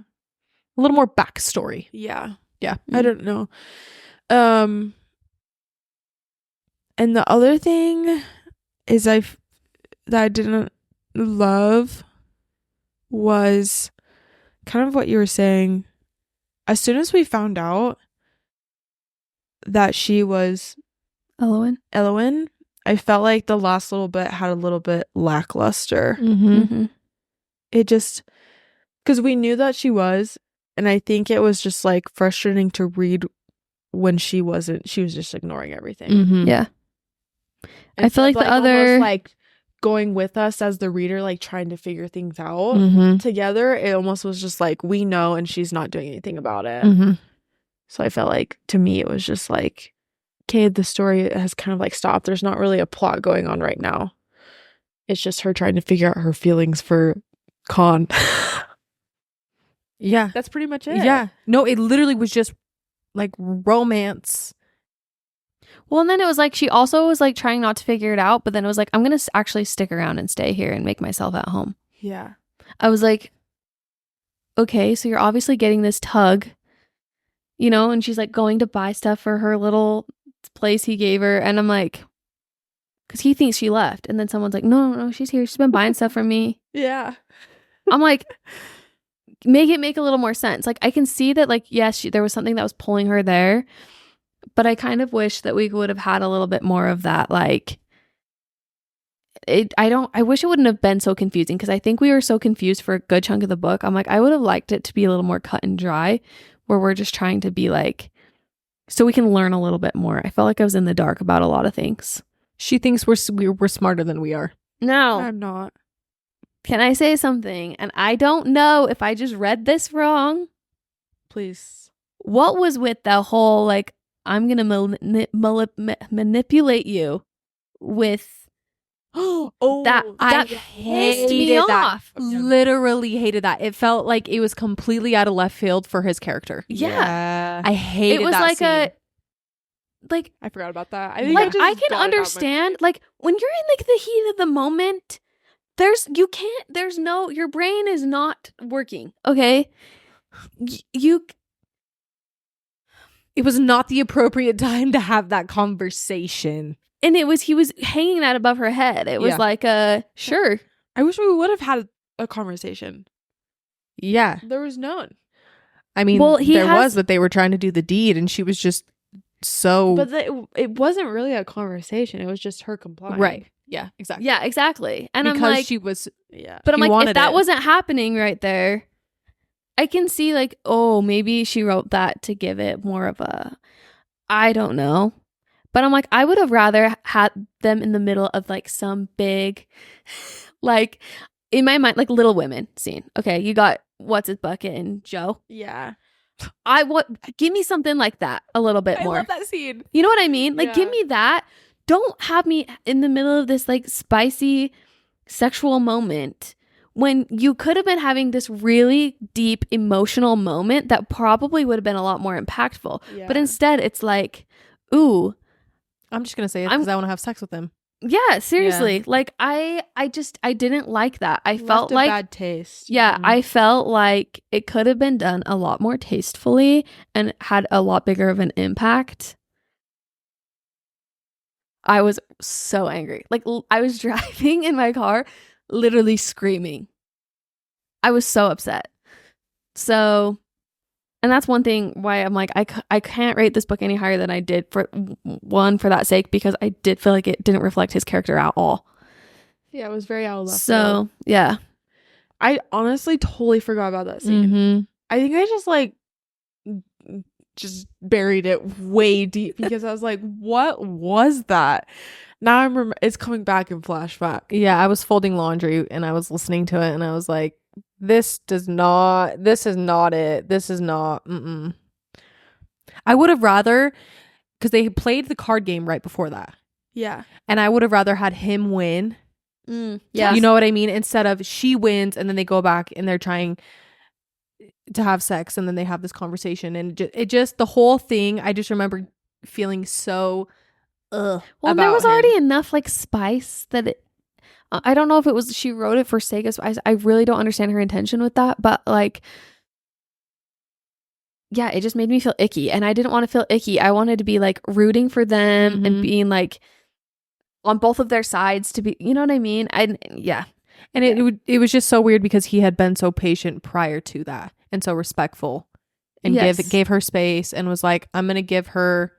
B: A little more backstory.
A: Yeah.
B: Yeah.
A: I don't know. And the other thing is that I didn't love was kind of what you were saying. As soon as we found out that she was Elwyn, I felt like the last little bit had a little bit lackluster.
B: Mm-hmm.
A: It just, because we knew that she was, and I think it was just like frustrating to read when she was just ignoring everything.
B: Mm-hmm.
C: Yeah. I feel like the other,
A: almost like going with us as the reader, like trying to figure things out
B: Mm-hmm.
A: together. It almost was just like, we know, and she's not doing anything about it.
B: Mm-hmm.
A: So I felt like, to me, it was just like, okay, the story has kind of like stopped. There's not really a plot going on right now. It's just her trying to figure out her feelings for Khan.
B: Yeah.
A: That's pretty much it.
B: Yeah. No, it literally was just like romance.
C: well, and then it was like she also was like trying not to figure it out, but then it was like, I'm going to actually stick around and stay here and make myself at home.
A: Yeah.
C: I was like, okay, so you're obviously getting this tug, you know, and she's like going to buy stuff for her little place he gave her. And I'm like, because he thinks she left. And then someone's like, no, she's here. She's been buying stuff from me.
A: Yeah.
C: I'm like, make it make a little more sense. Like I can see that, like, yes, there was something that was pulling her there, but I kind of wish that we would have had a little bit more of that. Like, I wish it wouldn't have been so confusing, because I think we were so confused for a good chunk of the book. I'm like, I would have liked it to be a little more cut and dry, where we're just trying to be like, so we can learn a little bit more. I felt like I was in the dark about a lot of things.
B: She thinks we're smarter than we are.
C: No.
A: I'm not.
C: Can I say something? And I don't know if I just read this wrong.
A: Please.
C: What was with the whole, like, I'm going to manipulate you with that?
B: I
C: That pissed me
B: hated that.
C: off.
B: Literally hated that. It felt like it was completely out of left field for his character.
C: Yeah.
B: I hated
C: It was
B: that
C: like
B: scene.
C: like,
A: I forgot about that.
C: like I can understand, like, when you're in like the heat of the moment, your brain is not working. Okay.
B: It was not the appropriate time to have that conversation.
C: And he was hanging that above her head. It was
B: Yeah.
C: like, sure.
A: I wish we would have had a conversation.
B: Yeah.
A: There was none.
B: I mean,
C: Well,
B: but they were trying to do the deed, and she was just so...
A: But it wasn't really a conversation. It was just her complying.
B: Right. Yeah, exactly.
C: Yeah, exactly. And
B: because
C: I'm like,
B: she was...
A: Yeah.
C: but I'm
B: she
C: like, if
B: wanted
C: that
B: it.
C: wasn't happening right there, I can see like, oh, maybe she wrote that to give it more of a, I don't know. But I'm like, I would have rather had them in the middle of like some big, like, in my mind, like Little Women scene. Okay, you got What's His Bucket and Joe.
A: Yeah.
C: Give me something like that a little bit more.
B: I love that scene.
C: You know what I mean? Like, give
A: Yeah.
C: me that don't have me in the middle of this like spicy sexual moment when you could have been having this really deep emotional moment that probably would have been a lot more impactful.
A: Yeah.
C: But instead it's like, ooh,
B: I'm just gonna say it because I want to have sex with him.
C: yeah, seriously. Like I didn't like that. I felt like
A: bad taste.
C: yeah, I felt like it could have been done a lot more tastefully and had a lot bigger of an impact. I was so angry. Like I was driving in my car, literally screaming. I was so upset. So, and that's one thing why I'm like, I can't rate this book any higher than I did for that sake, because I did feel like it didn't reflect his character at all.
A: Yeah, it was very out of left
C: So,
A: field.
C: yeah.
A: I honestly totally forgot about that scene.
B: Mm-hmm.
A: I think I just buried it way deep because I was like, what was that? Now I'm it's coming back in flashback.
B: Yeah, I was folding laundry and I was listening to it and I was like, this is not it. This is not, I would have rather, because they played the card game right before that.
A: Yeah.
B: And I would have rather had him win.
C: Yeah.
B: You know what I mean? Instead of she wins and then they go back and they're trying to have sex and then they have this conversation. And it just the whole thing, I just remember feeling so
C: Well,
B: about
C: there was
B: him.
C: already enough like spice that it, I don't know if it was she wrote it for sake of spice. I really don't understand her intention with that, but like, yeah, it just made me feel icky, and I didn't want to feel icky. I wanted to be like rooting for them and being like on both of their sides to be, you know what I mean? Yeah.
B: And it was just so weird because he had been so patient prior to that and so respectful and
C: Yes.
B: gave her space and was like, I'm going to give her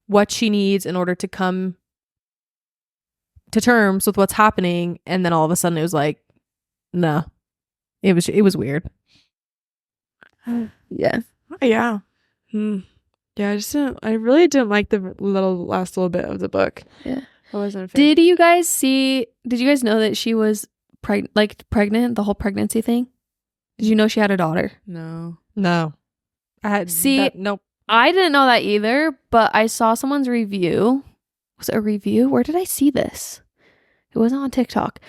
B: what she needs in order to come to terms with what's happening. And then all of a sudden it was like, no, it was weird.
C: Yeah.
A: Yeah. Yeah, I really didn't like the last little bit of the book.
C: Yeah.
A: I wasn't a fan.
C: Did you guys know that she was pregnant, the whole pregnancy thing? Did you know she had a daughter?
A: No.
B: I had nope.
C: I didn't know that either, but I saw someone's review. Was it a review? Where did I see this? It wasn't on TikTok.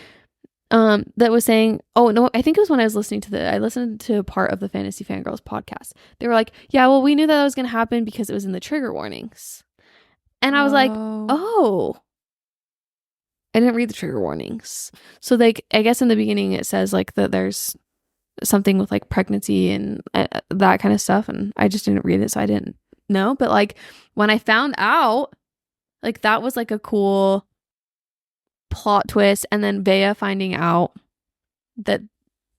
C: That was saying, oh no, I think it was when I listened to a part of the Fantasy Fangirls podcast. They were like, yeah, well, we knew that was going to happen because it was in the trigger warnings. And I was like, oh, I didn't read the trigger warnings. So like, I guess in the beginning it says like that there's something with like pregnancy and that kind of stuff. And I just didn't read it. So I didn't know. But like when I found out, like that was like a cool plot twist. And then Bea finding out that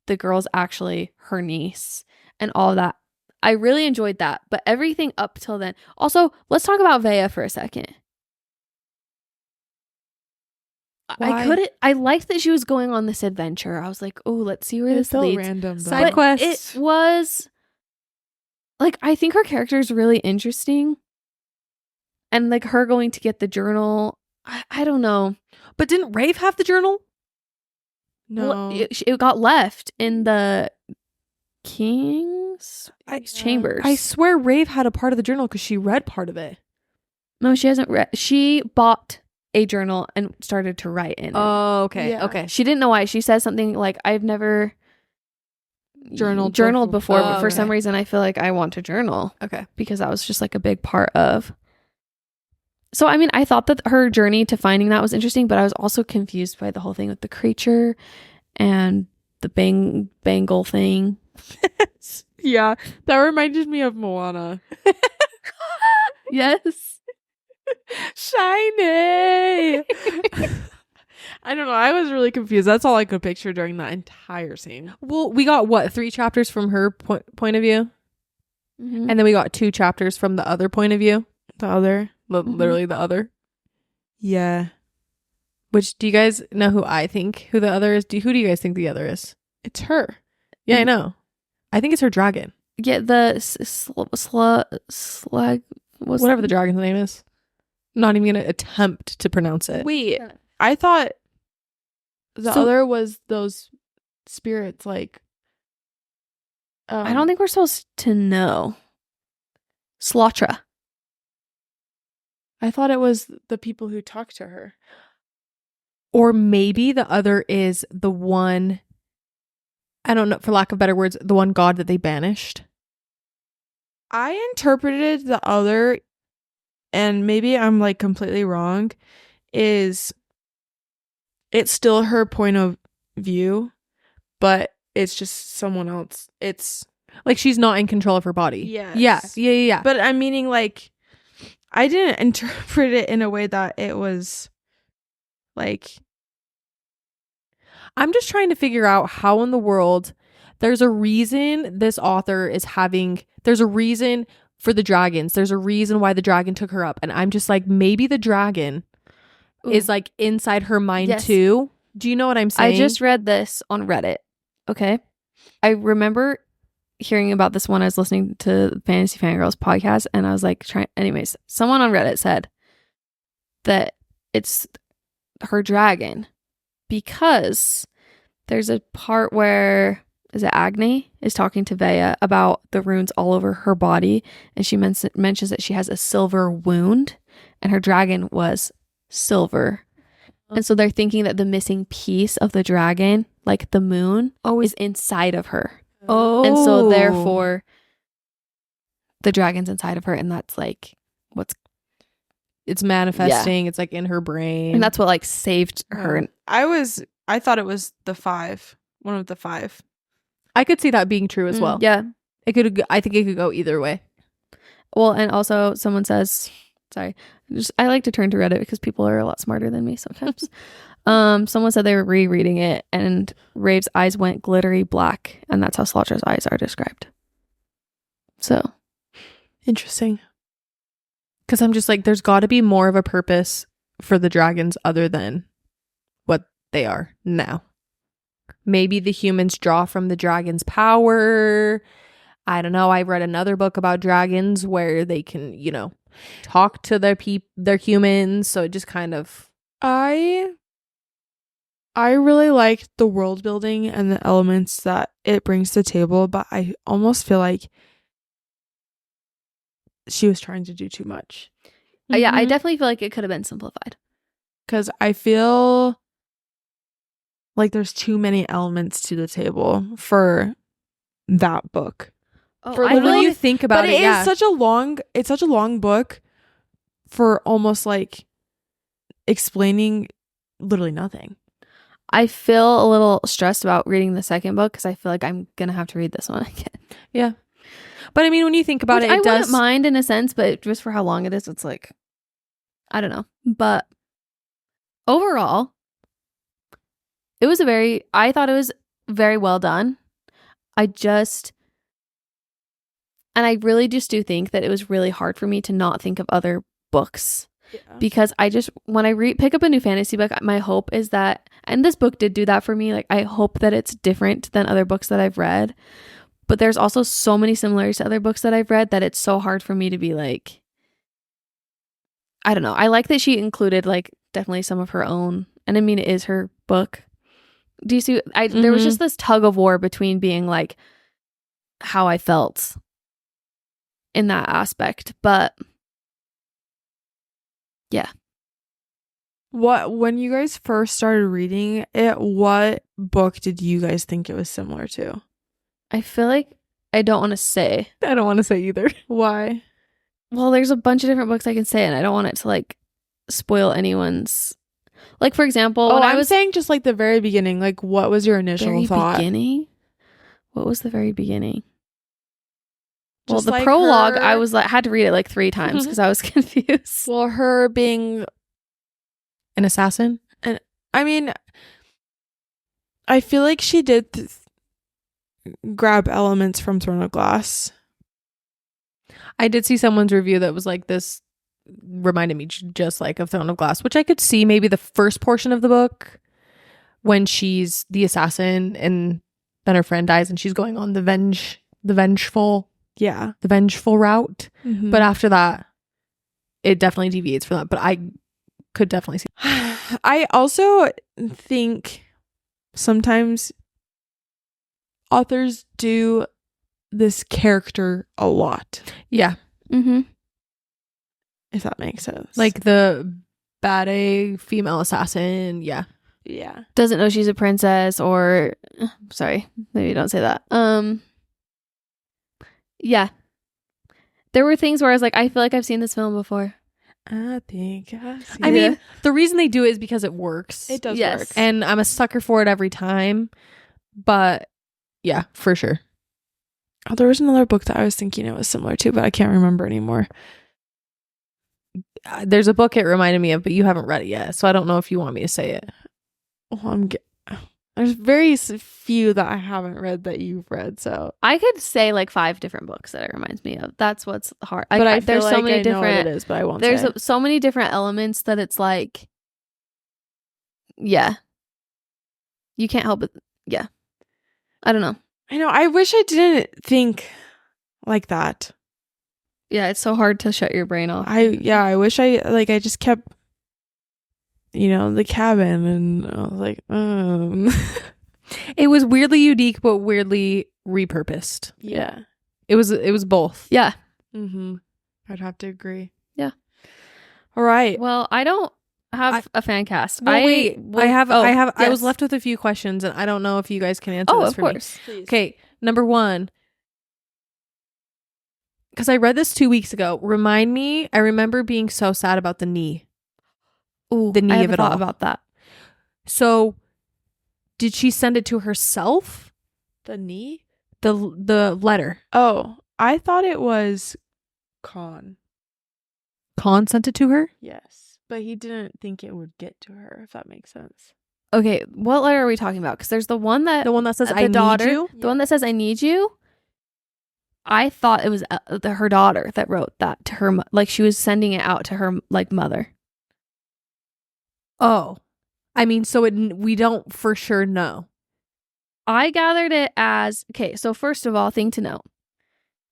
C: the girl's actually her niece and all of that. I really enjoyed that. But everything up till then. Also, let's talk about Bea for a second.
A: Why?
C: I liked that she was going on this adventure. I was like, oh, let's see where
A: It
C: this
A: felt
C: leads.
A: random. Though.
B: Side quest.
C: It was like, I think her character is really interesting. And like her going to get the journal. I don't know.
B: But didn't Rave have the journal?
A: No.
C: Well, it got left in the king's chambers.
B: I swear Rave had a part of the journal because she read part of it.
C: No, she hasn't read. She bought a journal and started to write in it.
B: Oh, okay.
A: Yeah.
B: Okay.
C: She didn't know why. She says something like, I've never
A: Journaled
C: before,
B: Oh,
C: but for
B: okay.
C: some reason I feel like I want to journal
B: Okay.
C: because that was just like a big part of. So, I mean, I thought that her journey to finding that was interesting, but I was also confused by the whole thing with the creature and the bangle thing.
A: Yeah, that reminded me of Moana.
C: Yes.
A: Shiny. I don't know. I was really confused. That's all I could picture during that entire scene.
B: Well, we got what, 3 chapters from her point of view,
C: Mm-hmm.
B: and then we got 2 chapters from the other point of view.
A: The other.
B: Literally the other.
A: Yeah.
B: Which, do you guys know who the other is? Who do you guys think the other is?
A: It's her.
B: Yeah, I know. I think it's her dragon.
C: Yeah, the slag.
B: Whatever the dragon's name is. I'm not even going to attempt to pronounce it.
A: Wait, I thought the
C: So-
A: other was those spirits, like.
C: I don't think we're supposed to know. Slotra.
A: I thought it was the people who talked to her.
B: Or maybe the other is the one, I don't know, for lack of better words, the one god that they banished.
A: I interpreted the other, and maybe I'm like completely wrong, is it's still her point of view, but it's just someone else. It's
B: Like she's not in control of her body.
A: Yes.
B: Yeah.
A: But I'm meaning like I didn't interpret it in a way that it was like
B: I'm just trying to figure out how in the world there's a reason this author is there's a reason for the dragons. There's a reason why the dragon took her up. And I'm just like, maybe the dragon is like inside her mind
C: Yes.
B: too. Do you know what I'm saying?
C: I just read this on Reddit. Okay. I remember hearing about this when I was listening to Fantasy Fangirls podcast, and I was like anyways, someone on Reddit said that it's her dragon because there's a part where is it Agni is talking to Vea about the runes all over her body, and she mentions that she has a silver wound and her dragon was silver. And so they're thinking that the missing piece of the dragon, like the moon, is inside of her.
B: Oh.
C: And so therefore the dragon's inside of her, and that's like
B: it's manifesting. It's like in her brain.
C: and that's what like saved her.
A: I thought it was one of the 5.
B: I could see that being true as well.
C: Yeah.
B: I think it could go either way.
C: Well, and also someone says, sorry, I like to turn to Reddit because people are a lot smarter than me sometimes. Someone said they were rereading it and Rave's eyes went glittery black, and that's how Slaughter's eyes are described. So
A: Interesting.
B: Because I'm just like, there's got to be more of a purpose for the dragons other than what they are now. Maybe the humans draw from the dragon's power. I don't know. I read another book about dragons where they can, talk to their humans. So it just kind of.
A: I really like the world building and the elements that it brings to the table, but I almost feel like she was trying to do too much.
C: yeah, I definitely feel like it could have been simplified.
A: Because I feel like there's too many elements to the table for that book.
C: Oh,
A: For
C: I
A: literally-
C: feel
B: you
C: like
B: think about
A: But
B: it,
A: it's such a long book for almost like explaining literally nothing.
C: I feel a little stressed about reading the second book because I feel like I'm gonna have to read this one again.
B: Yeah. But I mean, when you think about
C: Which
B: it,
C: I
B: it
C: wouldn't
B: does.
C: mind in a sense, but just for how long it is, it's like, I don't know. But overall, I thought it was very well done. And I really just do think that it was really hard for me to not think of other books.
A: Yeah.
C: Because when I pick up a new fantasy book, my hope is that, and this book did do that for me, like I hope that it's different than other books that I've read. But there's also so many similarities to other books that I've read that it's so hard for me to be like, I don't know. I like that she included like definitely some of her own, and I mean it is her book. Do you see? There was just this tug of war between being like how I felt in that aspect, but yeah.
A: When you guys first started reading it, what book did you guys think it was similar to?
C: I feel like I don't want to say.
B: I don't want to say either.
A: Why?
C: Well, there's a bunch of different books I can say, and I don't want it to like spoil anyone's. Like for example, when I was
A: saying just like the very beginning, like what was your initial
C: very
A: thought?
C: beginning. What was the very beginning? Well,
A: Just
C: the
A: like
C: prologue,
A: her-
C: I was like had to read it like 3 times because I was confused.
A: Well, her being,
B: An assassin?
A: I mean, I feel like she did grab elements from Throne of Glass.
B: I did see someone's review that was like, this reminded me just like of Throne of Glass, which I could see maybe the first portion of the book when she's the assassin and then her friend dies and she's going on the vengeful route.
A: Mm-hmm.
B: But after that, it definitely deviates from that. But I could definitely see.
A: I also think sometimes authors do this character a lot.
B: Yeah.
C: Mm-hmm.
A: if that makes sense.
B: Like the bad A female assassin. Yeah.
A: yeah.
C: Doesn't know she's a princess, or sorry, maybe don't say that. Yeah. There were things where I was like, I feel like I've seen this film before.
A: I think I've seen
B: I mean, the reason they do it is because it works.
A: it does
C: Yes.
A: work.
B: And I'm a sucker for it every time. But yeah, for sure.
A: Oh, there was another book that I was thinking it was similar to, but I can't remember anymore.
B: There's a book it reminded me of, but you haven't read it yet. So I don't know if you want me to say it.
A: Well, there's very few that I haven't read that you've read, so.
C: I could say like 5 different books that it reminds me of. That's what's hard.
A: But I
C: there's
A: feel
C: so
A: like
C: many
A: I know what
C: different.
A: it is, but I won't
C: There's
A: say.
C: so many different elements that it's like, yeah, you can't help it. Yeah, I don't know.
A: I know. I wish I didn't think like that.
C: Yeah, it's so hard to shut your brain off.
A: I wish I just kept, the cabin, and I was like,
B: It was weirdly unique, but weirdly repurposed.
A: yeah.
B: It was both.
C: Yeah.
A: Mm-hmm. I'd have to agree.
C: Yeah.
A: All right.
C: Well, I don't have a fan cast.
B: Well, wait, I was
C: yes.
B: left with a few questions, and I don't know if you guys can answer
C: Oh,
B: this
C: of
B: for me.
C: course.
A: Please.
B: Okay, number 1. Because I read this 2 weeks ago. I remember being so sad about the knee.
C: Ooh,
B: The knee
C: I
B: of
C: have
B: it
C: a thought
B: all.
C: about that.
B: So, did she send it to herself?
A: The knee?
B: The letter.
A: Oh, I thought it was Con.
B: Khan sent it to her?
A: Yes. But he didn't think it would get to her, if that makes sense.
C: Okay, what letter are we talking about? Because there's the one that
B: The one that says,
C: the
B: I
C: daughter,
B: need you?
C: the one that says I need you. I thought it was her daughter that wrote that to her, like she was sending it out to her like mother.
B: Oh. I mean, so we don't for sure know.
C: I gathered it as, okay, so first of all, thing to note.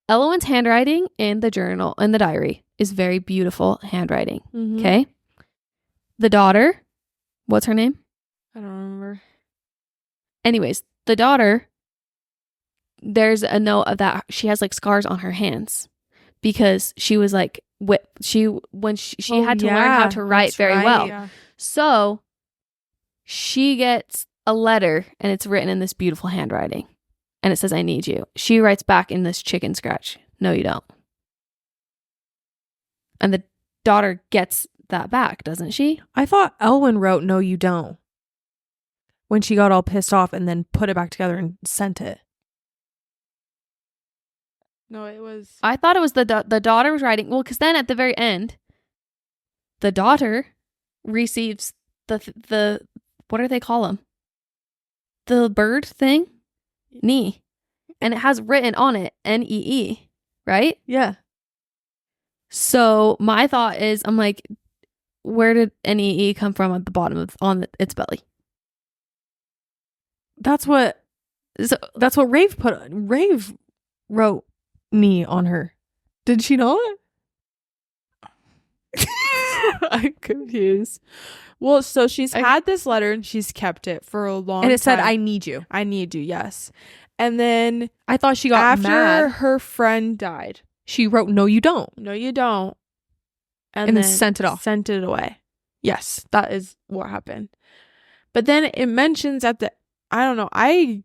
C: Elowen's handwriting in the journal, in the diary, is very beautiful handwriting.
B: Mm-hmm.
C: Okay. The daughter, what's her name?
A: I don't remember.
C: Anyways, the daughter, there's a note of that she has like scars on her hands because she was like she had to learn how to write very well.
A: Yeah.
C: So she gets a letter and it's written in this beautiful handwriting and it says I need you. She writes back in this chicken scratch, no you don't. And the daughter gets that back, doesn't she?
B: I thought Elwyn wrote, no, you don't. When she got all pissed off and then put it back together and sent it.
A: No, it was.
C: I thought it was the daughter was writing. Well, because then at the very end, the daughter receives the what do they call them? The bird thing, knee, and it has written on it NEE, right?
B: Yeah.
C: So my thought is, I'm like, where did NEE come from at the bottom of its belly?
B: That's what Rave Rave wrote knee on her. Did she not?
A: I'm confused. Well, so she's had this letter and she's kept it for a long time.
B: And it said, I need you.
A: I need you, yes. And then
B: I thought she got
A: after
B: mad.
A: her friend died,
B: She wrote, no, you don't.
A: no, you don't.
B: And then sent it off.
A: Sent it away. Yes, that is what happened. But then it mentions at the, I don't know, I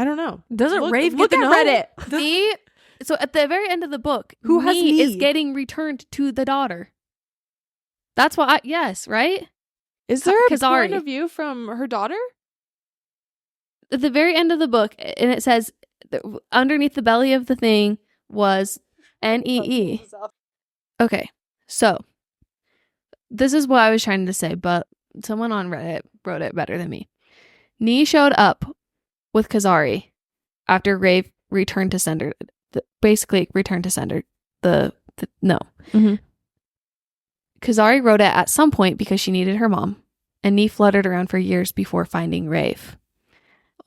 A: don't know.
B: Doesn't Rave
A: look
B: get the
A: at
B: note?
A: Reddit.
C: See, so at the very end of the book,
B: Who has
C: knee is
B: knee?
C: getting returned to the daughter. That's why, yes, right?
A: Is there a
C: Kazari.
A: point of view from her daughter?
C: At the very end of the book, and it says underneath the belly of the thing was NEE. Okay, so this is what I was trying to say, but someone on Reddit wrote it better than me. Nee showed up with Kazari after Rave returned to sender, basically returned to sender. No.
B: Mm-hmm.
C: Kazari wrote it at some point because she needed her mom, and Nee fluttered around for years before finding Rave.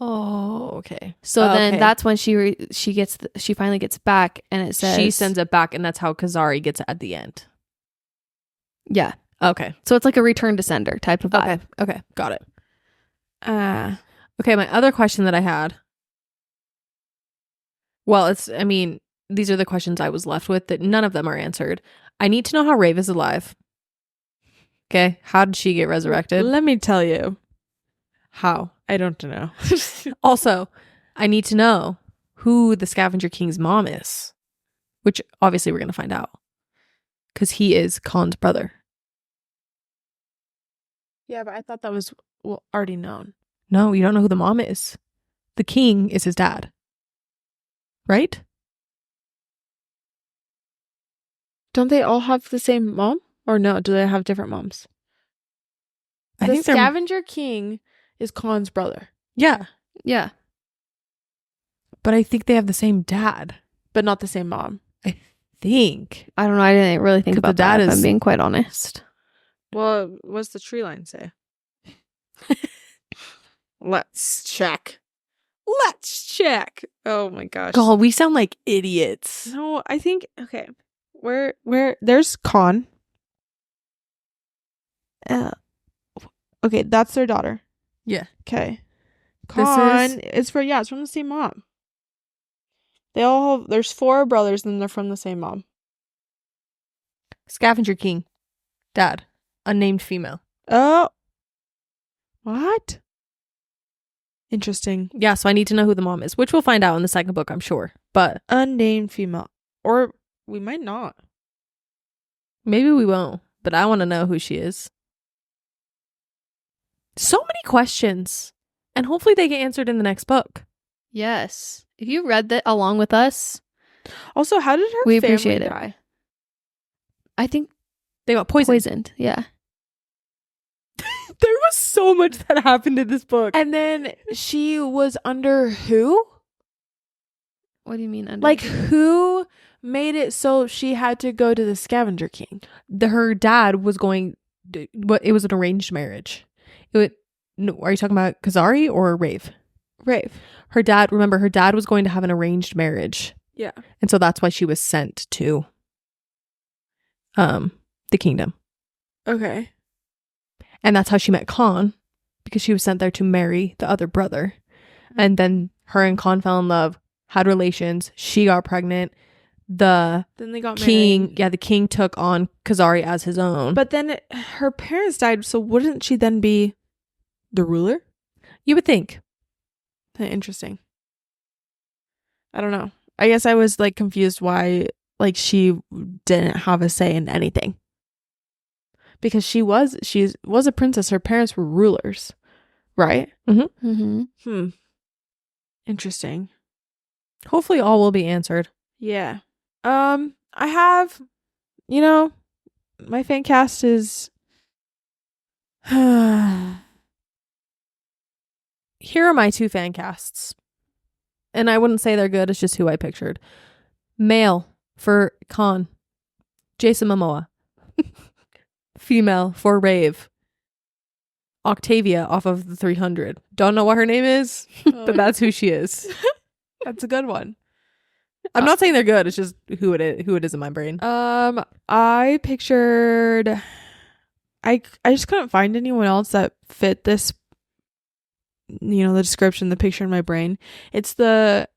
B: Oh, okay.
C: So then
B: Okay.
C: that's when she finally gets back, and it says
B: She sends it back, and that's how Kazari gets it at the end.
C: yeah.
B: Okay.
C: So it's like a return to sender type of vibe.
B: Okay. Got it. Okay, my other question that I had. Well, these are the questions I was left with that none of them are answered. I need to know how Rave is alive. Okay, how did she get resurrected?
A: Let me tell you.
B: How?
A: I don't know.
B: Also, I need to know who the Scavenger King's mom is, which obviously we're going to find out because he is Khan's brother.
A: Yeah, but I thought that was already known.
B: No, you don't know who the mom is. The king is his dad. Right?
A: Don't they all have the same mom? Or no, do they have different moms?
B: I
A: The
B: think they're...
A: Scavenger King is Khan's brother,
B: Yeah,
C: Yeah.
B: but I think they have the same dad.
A: but not the same mom.
B: I think.
C: I don't know. I didn't really think
B: 'Cause the
C: about that,
B: dad
C: if
B: is-
C: I'm being quite honest.
A: Well, what's the tree line say? Let's check. Let's check. Oh my gosh.
B: God, we sound like idiots.
A: No, I think okay. Where there's Khan. Okay, that's their daughter.
B: Yeah.
A: Okay.
B: This
A: Khan it's from the same mom. They all have, there's 4 brothers and they're from the same mom.
B: Scavenger King. Dad. Unnamed female.
A: Oh. What? Interesting.
B: Yeah, so I need to know who the mom is, which we'll find out in the second book, I'm sure. But
A: Unnamed female. Or we might not.
B: maybe we won't. But I want to know who she is. So many questions. And hopefully they get answered in the next book.
C: Yes. If you read that along with us,
A: Also, how did her
C: we
A: family
C: appreciate it.
A: die?
C: I think
B: They got poisoned.
C: poisoned. Yeah.
B: There was so much that happened in this book.
A: And then she was under who?
C: What do you mean? Under?
A: Like, who made it so she had to go to the Scavenger King?
B: Her dad was going... It was an arranged marriage. No, are you talking about Kazari or Rave?
A: Rave.
B: Her dad was going to have an arranged marriage.
A: Yeah.
B: And so that's why she was sent to the kingdom.
A: Okay.
B: And that's how she met Khan, because she was sent there to marry the other brother. And then her and Khan fell in love, had relations, she got pregnant. The
A: Then they got
B: king,
A: married.
B: yeah, the king took on Kazari as his own.
A: But then her parents died, so wouldn't she then be the ruler?
B: You would think.
A: Interesting. I don't know. I guess I was like confused why like she didn't have a say in anything. Because she was a princess. Her parents were rulers, right?
C: Mm-hmm.
A: Interesting.
B: Hopefully all will be answered.
A: Yeah. I have, my fan cast is
B: Here are my 2 fan casts. And I wouldn't say they're good, it's just who I pictured. Male for Khan, Jason Momoa. Female for Rave, Octavia off of the 300. Don't know what her name is, but that's who she is.
A: that's a good one.
B: I'm not saying they're good, it's just who it is in my brain.
A: I pictured I just couldn't find anyone else that fit this, the description, the picture in my brain. It's the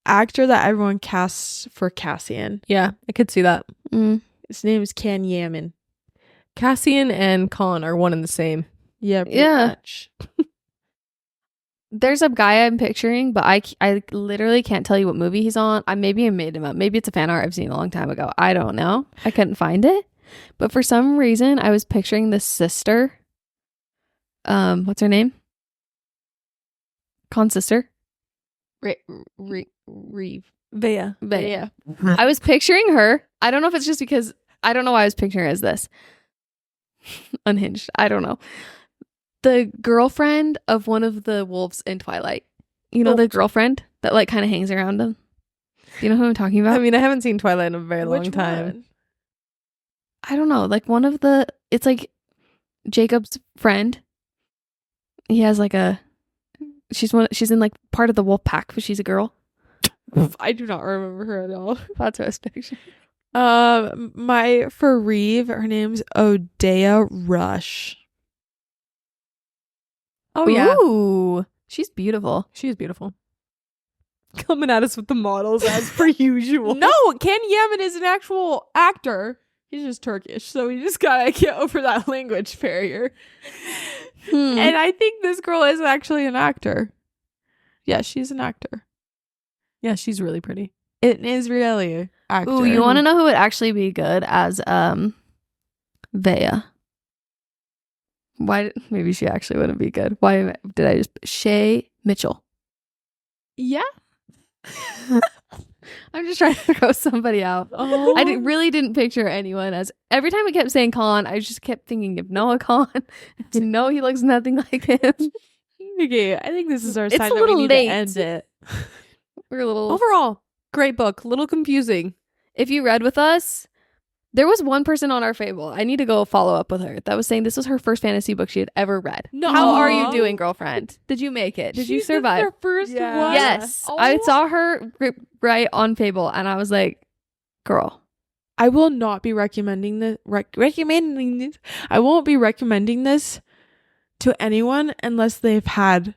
A: actor that everyone casts for Cassian.
B: Yeah, I could see that.
A: His name is Can Yaman.
B: Cassian and Khan are one and the same.
A: Yeah, pretty
C: Yeah.
A: much.
C: There's a guy I'm picturing, but I literally can't tell you what movie he's on. Maybe I made him up. Maybe it's a fan art I've seen a long time ago. I don't know. I couldn't find it. But for some reason, I was picturing the sister. What's her name? Khan's sister.
A: Reeve.
B: Vea.
C: But
A: Yeah.
C: I was picturing her. I don't know if it's just because I don't know why I was picturing her as this. Unhinged. I don't know. The girlfriend of one of the wolves in Twilight. You know, the girlfriend that like kind of hangs around him. Do you know who I'm talking about?
B: I mean, I haven't seen Twilight in a very long
A: Which
B: time.
A: one?
C: I don't know. Like one of the, it's like Jacob's friend. He has like she's in like part of the wolf pack, but she's a girl.
A: I do not remember her at all.
C: That's what I was picturing.
A: For Reeve, her name's Odea Rush.
B: Oh, yeah.
C: Ooh, she's beautiful.
B: She is beautiful. Coming at us with the models as per usual.
A: No, Ken Yemen is an actual actor. He's just Turkish, so we just gotta get over that language barrier. And I think this girl is actually an actor. Yeah, she's an actor.
B: Yeah, she's really pretty.
A: An Israeli actor.
C: Ooh, you want to know who would actually be good as Vea? Why? Maybe she actually wouldn't be good. Why did I just Shay Mitchell?
A: Yeah.
C: I'm just trying to throw somebody out.
A: Oh.
C: I really didn't picture anyone as. Every time I kept saying Khan, I just kept thinking of Noah Khan. No, he looks nothing like him.
A: Okay, I think this is our
C: It's
A: sign
C: a
A: that we
C: little
A: need
C: late.
A: to end it.
C: We're a little.
B: Overall, great book. Little confusing.
C: If you read with us, there was one person on our Fable. I need to go follow up with her. That was saying this was her first fantasy book she had ever read.
A: No.
C: How are you doing, girlfriend? Did you make it? Did you survive?
A: Her first
B: Yeah.
A: one.
C: Yes.
A: Oh.
C: I saw her write on Fable and I was like, girl.
A: I will not be recommending this. Recommending this. I won't be recommending this to anyone unless they've had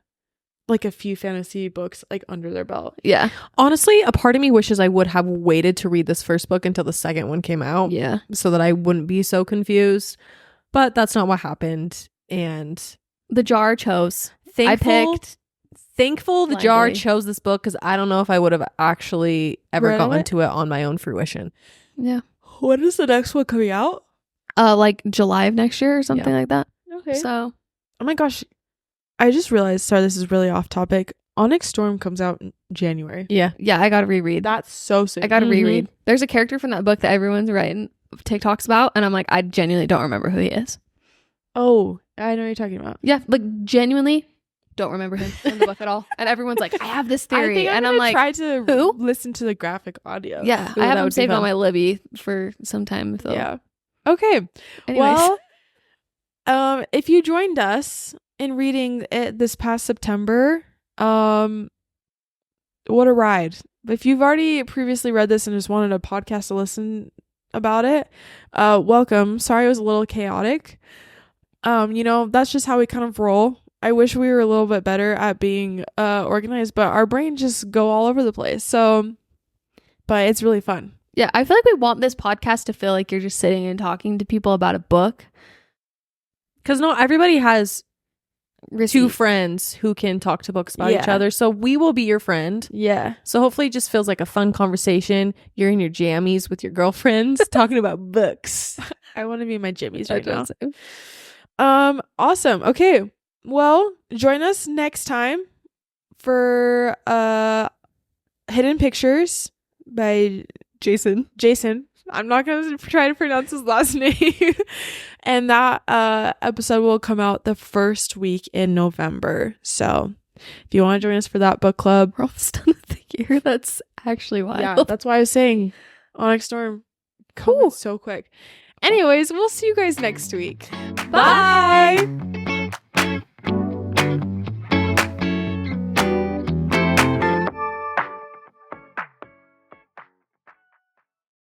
A: like a few fantasy books like under their belt.
C: Yeah.
B: Honestly, a part of me wishes I would have waited to read this first book until the second one came out.
C: Yeah.
B: So that I wouldn't be so confused. But that's not what happened. And
C: The jar chose.
B: thankful the jar
C: Blindly.
B: chose this book because I don't know if I would have actually ever
A: Read
B: gotten
A: it?
B: to it on my own fruition.
C: Yeah.
A: When is the next one coming out?
C: Like July of next year or something like that.
A: Okay.
C: So
A: Oh my gosh. I just realized, sorry, this is really off topic. Onyx Storm comes out in January.
B: Yeah.
C: yeah, I gotta reread.
A: That's so soon.
C: I gotta
B: Mhm.
C: reread. There's a character from that book that everyone's writing TikToks about, and I'm like, I genuinely don't remember who he is.
A: Oh, I know what you're talking about.
C: Yeah, like genuinely don't remember him in the book at all. And everyone's like, I have this
A: I
C: theory,
A: think I'm
C: and
A: gonna
C: I'm like,
A: try to
C: who?
A: listen to the graphic audio.
C: yeah,
B: Ooh,
C: I have
B: that
C: him
B: would be
C: saved on
B: fun.
C: my Libby for some time. So.
A: Yeah. Okay.
C: Anyways.
A: Well, if you joined us in reading it this past September, what a ride. If you've already previously read this and just wanted a podcast to listen about it, welcome. Sorry it was a little chaotic. That's just how we kind of roll. I wish we were a little bit better at being organized, but our brains just go all over the place. So, but it's really fun.
C: Yeah, I feel like we want this podcast to feel like you're just sitting and talking to people about a book.
B: Because not everybody has two
C: Receipt.
B: friends who can talk to books about each
A: Yeah.
B: other. So we will be your friend.
A: Yeah.
B: So hopefully it just feels like a fun conversation. You're in your jammies with your girlfriends talking about books.
A: I want to be in my jimmies right
C: That's
A: now.
C: awesome.
A: Awesome. Okay. Well, join us next time for Hidden Pictures by Jason. I'm not going to try to pronounce his last name. And that episode will come out the first week in November. So if you want to join us for that book club,
C: We're almost done with the year. That's actually wild.
A: yeah, that's why I was saying Onyx Storm coming so quick. Anyways, we'll see you guys next week. Bye.